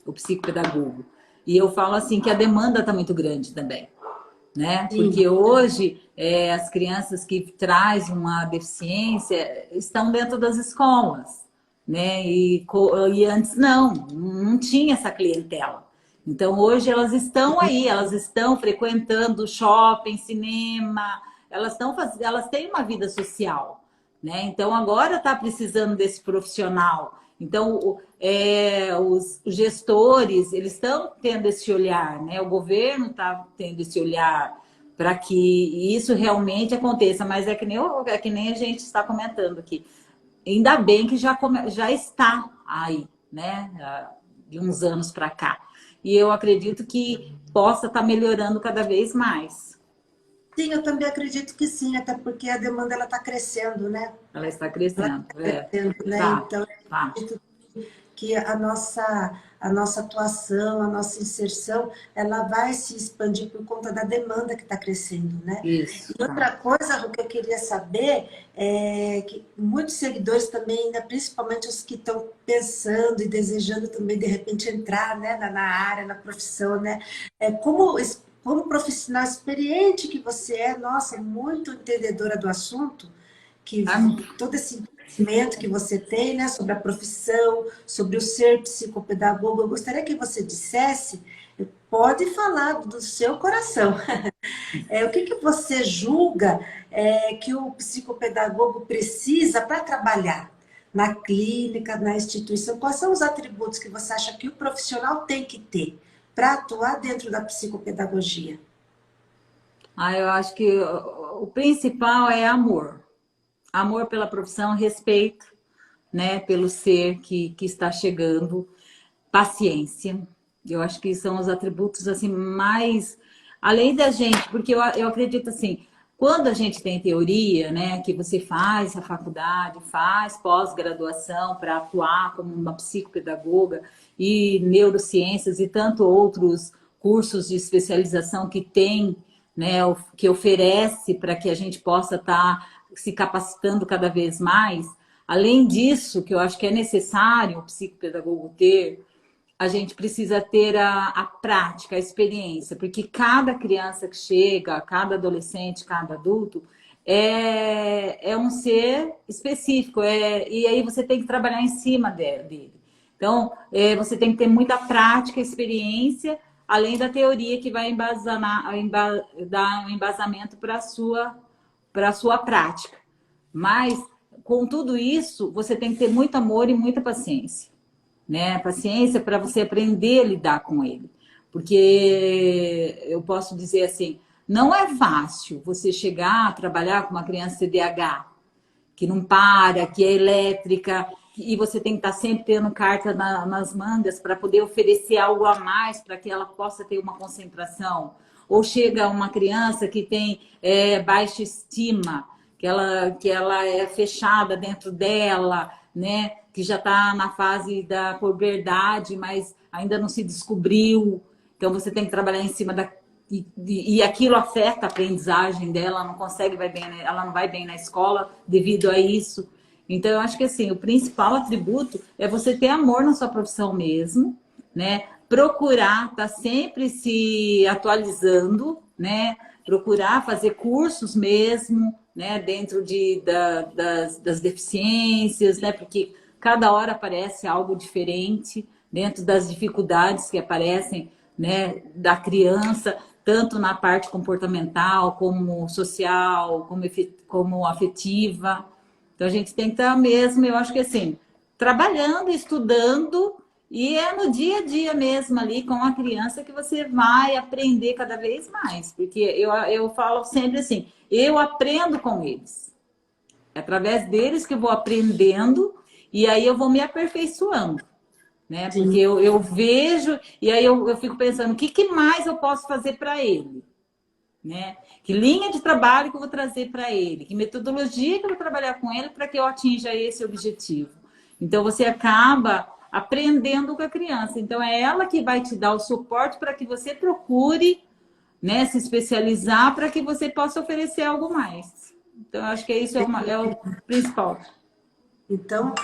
[SPEAKER 2] o psicopedagogo. E eu falo assim que a demanda está muito grande também, né?
[SPEAKER 1] Sim.
[SPEAKER 2] Porque hoje as crianças que trazem uma deficiência estão dentro das escolas, né? E antes não tinha essa clientela. Então hoje elas estão aí, elas estão frequentando shopping, cinema, elas têm uma vida social, né? Então agora está precisando desse profissional. Então os gestores eles estão tendo esse olhar, né? O governo está tendo esse olhar para que isso realmente aconteça, mas é que nem a gente está comentando aqui. Ainda bem que já está aí, né? De uns anos para cá. E eu acredito que possa estar melhorando cada vez mais.
[SPEAKER 1] Sim, eu também acredito que sim, até porque a demanda ela está crescendo, né?
[SPEAKER 2] Ela está crescendo.
[SPEAKER 1] Crescendo, né?
[SPEAKER 2] Tá,
[SPEAKER 1] Então, eu
[SPEAKER 2] tá.
[SPEAKER 1] acredito que a nossa atuação, a nossa inserção, ela vai se expandir por conta da demanda que está crescendo, né?
[SPEAKER 2] Isso.
[SPEAKER 1] E outra coisa, Ru, que eu queria saber é que muitos seguidores também, ainda, principalmente os que estão pensando e desejando também, de repente, entrar, né, na área, na profissão, né? Como profissional experiente que você é, nossa, muito entendedora do assunto, que todo esse conhecimento que você tem, né, sobre a profissão, sobre o ser psicopedagogo, eu gostaria que você dissesse, pode falar do seu coração. O que você julga que o psicopedagogo precisa para trabalhar na clínica, na instituição? Quais são os atributos que você acha que o profissional tem que ter para atuar dentro da psicopedagogia?
[SPEAKER 2] Eu acho que o principal é amor. Amor pela profissão, respeito, né, pelo ser que está chegando, paciência. Eu acho que são os atributos assim mais além da gente, porque eu acredito assim, quando a gente tem teoria, né, que você faz a faculdade, faz pós-graduação para atuar como uma psicopedagoga e neurociências e tanto outros cursos de especialização que tem, né, que oferece para que a gente possa estar se capacitando cada vez mais. Além disso, que eu acho que é necessário o psicopedagogo ter, a gente precisa ter a prática, a experiência, porque cada criança que chega, cada adolescente, cada adulto, é um ser específico, e aí você tem que trabalhar em cima dele. Então, você tem que ter muita prática, experiência, além da teoria que vai dar um embasamento para a sua prática. Mas, com tudo isso, você tem que ter muito amor e muita paciência, né? Paciência para você aprender a lidar com ele. Porque eu posso dizer assim, não é fácil você chegar a trabalhar com uma criança TDAH, que não para, que é elétrica, e você tem que estar sempre tendo carta nas mangas para poder oferecer algo a mais para que ela possa ter uma concentração. Ou chega uma criança que tem baixa estima, que ela é fechada dentro dela, né? Que já está na fase da puberdade, mas ainda não se descobriu. Então você tem que trabalhar em cima e aquilo afeta a aprendizagem dela, ela não consegue, ela não vai bem na escola devido a isso. Então, eu acho que assim, o principal atributo é você ter amor na sua profissão mesmo, né? Procurar estar sempre se atualizando, né? Procurar fazer cursos mesmo, né? Dentro das deficiências, né? Porque cada hora aparece algo diferente dentro das dificuldades que aparecem, né? Da criança, tanto na parte comportamental, como social, como afetiva. Então, a gente tem que estar mesmo, eu acho que assim, trabalhando, estudando, e é no dia a dia mesmo ali com a criança que você vai aprender cada vez mais. Porque eu falo sempre assim, eu aprendo com eles. É através deles que eu vou aprendendo e aí eu vou me aperfeiçoando, né? Porque
[SPEAKER 1] Sim.
[SPEAKER 2] eu vejo e aí eu fico pensando, o que mais eu posso fazer para ele? Né? Que linha de trabalho que eu vou trazer para ele? Que metodologia que eu vou trabalhar com ele para que eu atinja esse objetivo? Então, você acaba aprendendo com a criança. Então, é ela que vai te dar o suporte para que você procure, né, se especializar para que você possa oferecer algo mais. Então, eu acho que isso é o principal.
[SPEAKER 1] Então,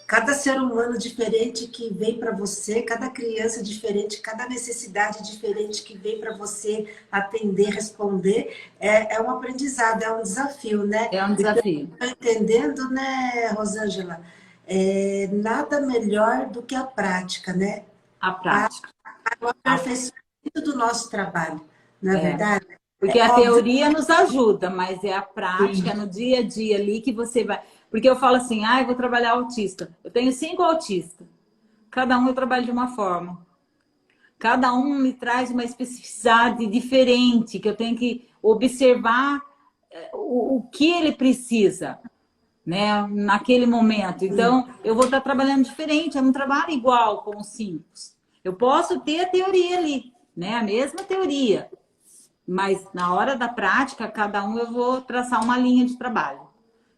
[SPEAKER 1] cada ser humano diferente que vem para você, cada criança diferente, cada necessidade diferente que vem para você atender, responder, é um aprendizado, é um desafio, né?
[SPEAKER 2] É um
[SPEAKER 1] E pelo que
[SPEAKER 2] desafio.
[SPEAKER 1] eu estou entendendo, né, Rosângela, nada melhor do que a prática, né?
[SPEAKER 2] A prática.
[SPEAKER 1] O aperfeiçoamento do nosso trabalho, não é
[SPEAKER 2] É.
[SPEAKER 1] verdade?
[SPEAKER 2] Porque
[SPEAKER 1] É
[SPEAKER 2] a
[SPEAKER 1] óbvio
[SPEAKER 2] teoria nos ajuda, mas é a
[SPEAKER 1] que
[SPEAKER 2] prática, no dia a dia ali que você vai. Porque eu falo assim, eu vou trabalhar autista. Eu tenho 5 autistas. Cada um eu trabalho de uma forma. Cada um me traz uma especificidade diferente, que eu tenho que observar o que ele precisa, né, naquele momento. Então, eu vou estar trabalhando diferente, eu não trabalho igual com os 5. Eu posso ter a teoria ali, né, a mesma teoria, mas na hora da prática, cada um eu vou traçar uma linha de trabalho.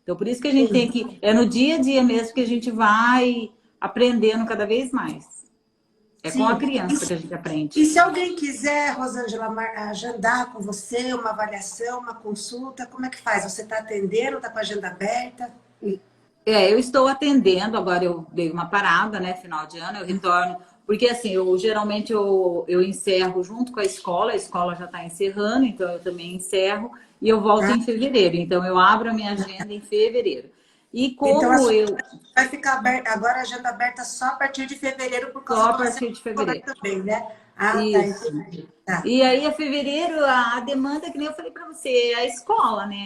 [SPEAKER 2] Então, por isso que a gente tem que... É no dia a dia mesmo que a gente vai aprendendo cada vez mais. É com a
[SPEAKER 1] sim.
[SPEAKER 2] criança que a gente
[SPEAKER 1] E
[SPEAKER 2] aprende.
[SPEAKER 1] se alguém quiser, Rosângela, agendar com você uma avaliação, uma consulta, como é que faz? Você está atendendo, está com a agenda aberta?
[SPEAKER 2] Eu estou atendendo, agora eu dei uma parada, né? Final de ano, eu retorno. Porque assim, geralmente eu encerro junto com a escola já está encerrando, então eu também encerro e eu volto
[SPEAKER 1] Tá?
[SPEAKER 2] em fevereiro. Então eu abro a minha agenda em fevereiro. E
[SPEAKER 1] Então, a
[SPEAKER 2] como
[SPEAKER 1] sua
[SPEAKER 2] eu
[SPEAKER 1] vai ficar aberta, agora a agenda aberta só a partir de fevereiro, por
[SPEAKER 2] só
[SPEAKER 1] causa
[SPEAKER 2] a
[SPEAKER 1] do recesso
[SPEAKER 2] partir de
[SPEAKER 1] escolar
[SPEAKER 2] fevereiro.
[SPEAKER 1] também, né? Ah, tá,
[SPEAKER 2] Isso.
[SPEAKER 1] entendi. Tá.
[SPEAKER 2] E aí, a fevereiro, a demanda, que nem eu falei para você, é a escola, né?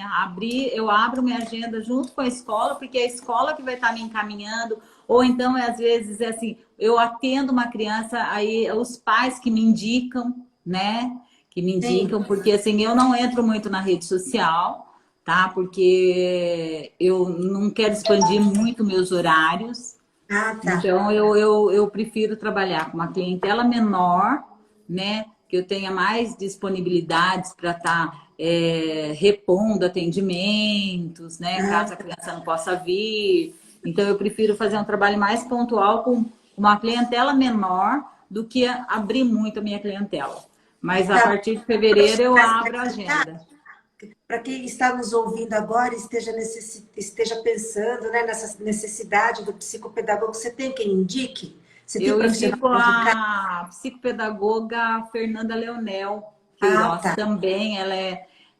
[SPEAKER 2] Eu abro minha agenda junto com a escola, porque é a escola que vai estar me encaminhando. Ou então, às vezes, é assim, eu atendo uma criança, aí os pais que me indicam, né? Que me
[SPEAKER 1] Sim.
[SPEAKER 2] indicam, porque assim, eu não entro muito na rede social, tá? Porque eu não quero expandir muito meus horários.
[SPEAKER 1] Ah, tá.
[SPEAKER 2] Então, eu prefiro trabalhar com uma clientela menor, né? Que eu tenha mais disponibilidades para estar repondo atendimentos, né? Caso a
[SPEAKER 1] Ah,
[SPEAKER 2] criança não possa vir. Então, eu prefiro fazer um trabalho mais pontual com uma clientela menor do que abrir muito a minha clientela. Mas a
[SPEAKER 1] tá.
[SPEAKER 2] partir de fevereiro eu
[SPEAKER 1] Profissionais
[SPEAKER 2] abro a
[SPEAKER 1] para
[SPEAKER 2] agenda.
[SPEAKER 1] para quem está nos ouvindo agora e esteja pensando, né, nessa necessidade do psicopedagogo, você tem quem indique? Você tem
[SPEAKER 2] Eu
[SPEAKER 1] profissional
[SPEAKER 2] indico
[SPEAKER 1] indicado?
[SPEAKER 2] a psicopedagoga Fernanda Leonel
[SPEAKER 1] Ah,
[SPEAKER 2] Queiroz
[SPEAKER 1] tá.
[SPEAKER 2] também.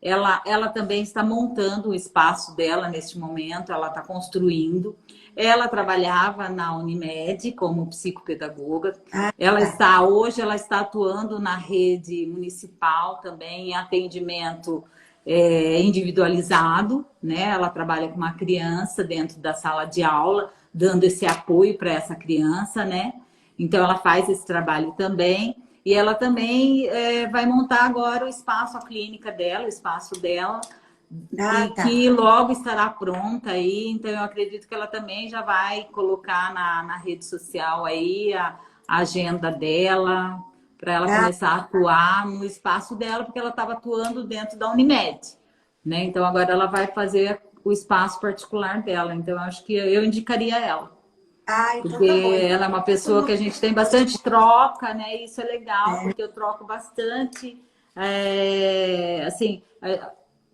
[SPEAKER 2] Ela também está montando o espaço dela neste momento, ela está construindo. Ela trabalhava na Unimed como psicopedagoga.
[SPEAKER 1] Ah, tá.
[SPEAKER 2] Hoje ela está atuando na rede municipal também em atendimento individualizado, né? Ela trabalha com uma criança dentro da sala de aula, dando esse apoio para essa criança, né? Então ela faz esse trabalho também. E ela também vai montar agora o espaço, a clínica dela, o espaço dela,
[SPEAKER 1] Ah,
[SPEAKER 2] e
[SPEAKER 1] tá.
[SPEAKER 2] que logo estará pronta aí. Então eu acredito que ela também já vai colocar na rede social aí a agenda dela, para ela
[SPEAKER 1] Ah,
[SPEAKER 2] começar a atuar no espaço dela, porque ela estava atuando dentro da Unimed, né? Então agora ela vai fazer o espaço particular dela. Então eu acho que eu indicaria ela.
[SPEAKER 1] então
[SPEAKER 2] Porque
[SPEAKER 1] tá bom. Então,
[SPEAKER 2] ela é uma pessoa que a gente tem bastante troca, né? E isso é legal, porque eu troco bastante. Assim,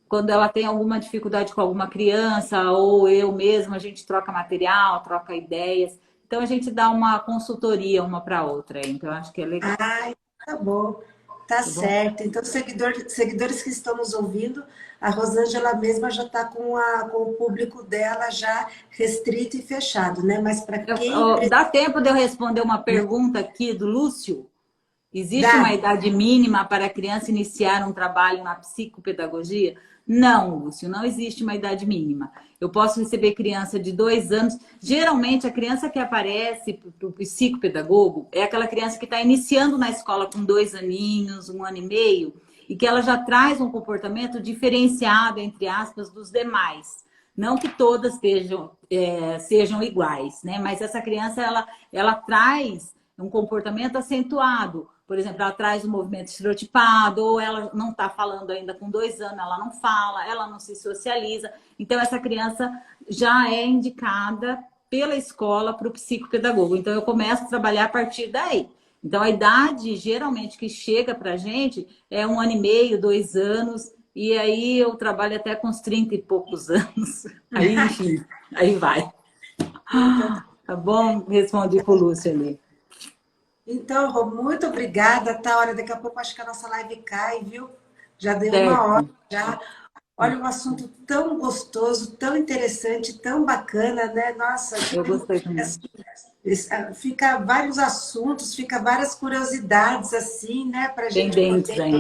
[SPEAKER 2] quando ela tem alguma dificuldade com alguma criança, ou eu mesma, a gente troca material, troca ideias. Então a gente dá uma consultoria uma para outra. Então eu acho que é legal,
[SPEAKER 1] tá bom. Tá
[SPEAKER 2] tá bom?
[SPEAKER 1] certo. Então, seguidores que estão nos ouvindo, a Rosângela mesma já está com o público dela já restrito e fechado, né? Mas para quem
[SPEAKER 2] Dá tempo de eu responder uma pergunta aqui do Lúcio? Existe uma
[SPEAKER 1] dá,
[SPEAKER 2] idade mínima para a criança iniciar um trabalho na psicopedagogia? Não, Lúcio, não existe uma idade mínima. Eu posso receber criança de 2 anos. Geralmente, a criança que aparece para o psicopedagogo é aquela criança que está iniciando na escola com 2 aninhos, 1 ano e meio, e que ela já traz um comportamento diferenciado, entre aspas, dos demais. Não que todas sejam iguais, né? Mas essa criança, ela traz um comportamento acentuado. Por exemplo, ela traz um movimento estereotipado, ou ela não está falando ainda com 2 anos, ela não fala, ela não se socializa. Então, essa criança já é indicada pela escola para o psicopedagogo. Então, eu começo a trabalhar a partir daí. Então, a idade geralmente que chega para a gente é 1 ano e meio, 2 anos, e aí eu trabalho até com uns 30 e poucos anos. Aí, enfim, aí vai.
[SPEAKER 1] então,
[SPEAKER 2] Tá bom? Respondi pro Lúcio ali.
[SPEAKER 1] então, Rô, muito obrigada, tá? Olha, daqui a pouco acho que a nossa live cai, viu? Já deu uma hora
[SPEAKER 2] Certo.
[SPEAKER 1] já. Olha, um assunto tão gostoso, tão interessante, tão bacana, né? Nossa,
[SPEAKER 2] Eu
[SPEAKER 1] tem,
[SPEAKER 2] gostei também.
[SPEAKER 1] assim, fica vários assuntos, fica várias curiosidades, assim, né? Para a gente
[SPEAKER 2] Pendentes ainda.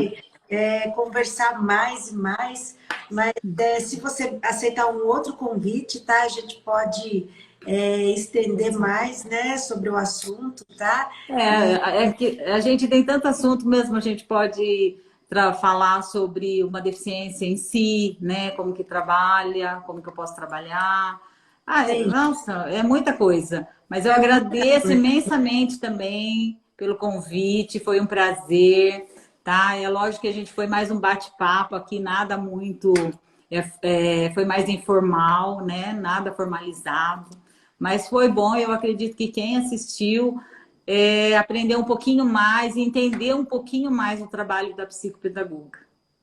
[SPEAKER 1] poder conversar mais e mais. Mas se você aceitar um outro convite, tá? A gente pode estender mais, né? Sobre o assunto, tá? E
[SPEAKER 2] É que a gente tem tanto assunto mesmo, a gente pode falar sobre uma deficiência em si, né? Como que trabalha, como que eu posso trabalhar.
[SPEAKER 1] sim,
[SPEAKER 2] Nossa, é muita coisa. Mas eu
[SPEAKER 1] é muita
[SPEAKER 2] agradeço
[SPEAKER 1] coisa.
[SPEAKER 2] imensamente também pelo convite, foi um prazer, tá? É lógico que a gente foi mais um bate-papo aqui, nada muito, foi mais informal, né? Nada formalizado. Mas foi bom, eu acredito que quem assistiu aprendeu um pouquinho mais e entendeu um pouquinho mais o trabalho da psicopedagoga.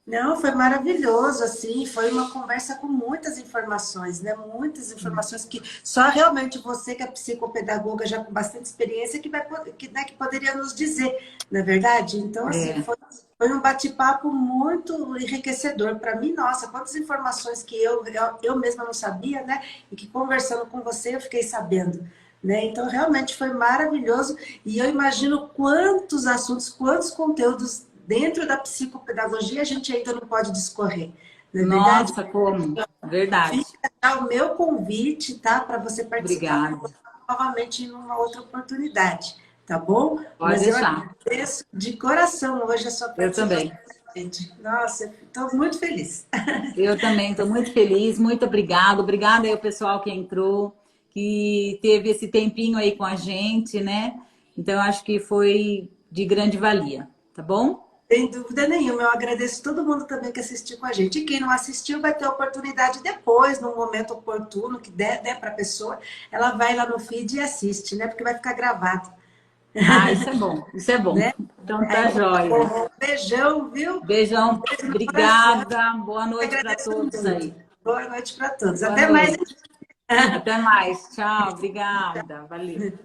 [SPEAKER 1] Não, foi maravilhoso, assim, foi uma conversa com muitas informações, né? Muitas informações que só realmente você, que é psicopedagoga, já com bastante experiência, né, que poderia nos dizer, não é verdade? Então, assim,
[SPEAKER 2] É,
[SPEAKER 1] foi um bate-papo muito enriquecedor para mim. Nossa, quantas informações que eu mesma não sabia, né? E que conversando com você eu fiquei sabendo. Né? Então, realmente foi maravilhoso e eu imagino quantos assuntos, quantos conteúdos dentro da psicopedagogia a gente ainda não pode discorrer, não é verdade?
[SPEAKER 2] nossa, como? Verdade.
[SPEAKER 1] Fica o meu convite, tá? Para você participar
[SPEAKER 2] Obrigada.
[SPEAKER 1] novamente em uma outra oportunidade, tá bom?
[SPEAKER 2] Pode
[SPEAKER 1] Mas eu
[SPEAKER 2] deixar.
[SPEAKER 1] agradeço de coração hoje a sua
[SPEAKER 2] Eu
[SPEAKER 1] participação.
[SPEAKER 2] também.
[SPEAKER 1] Gente. Nossa, estou muito feliz.
[SPEAKER 2] Eu também estou muito feliz, muito obrigada. Obrigada aí ao pessoal que entrou, que teve esse tempinho aí com a gente, né? Então, eu acho que foi de grande valia, tá bom?
[SPEAKER 1] Sem dúvida nenhuma, eu agradeço todo mundo também que assistiu com a gente. E quem não assistiu vai ter a oportunidade depois, num momento oportuno, que der para a pessoa, ela vai lá no feed e assiste, né? Porque vai ficar gravado,
[SPEAKER 2] Ah, isso é bom, isso é bom.
[SPEAKER 1] né?
[SPEAKER 2] Então
[SPEAKER 1] Aí,
[SPEAKER 2] tá jóia.
[SPEAKER 1] um beijão, viu? Um
[SPEAKER 2] Beijão,
[SPEAKER 1] beijo no coração.
[SPEAKER 2] obrigada, boa noite para
[SPEAKER 1] Agradeço
[SPEAKER 2] todos
[SPEAKER 1] muito.
[SPEAKER 2] aí.
[SPEAKER 1] Boa noite para todos.
[SPEAKER 2] Boa
[SPEAKER 1] Até mais.
[SPEAKER 2] noite. Até mais. Tchau, obrigada. Valeu.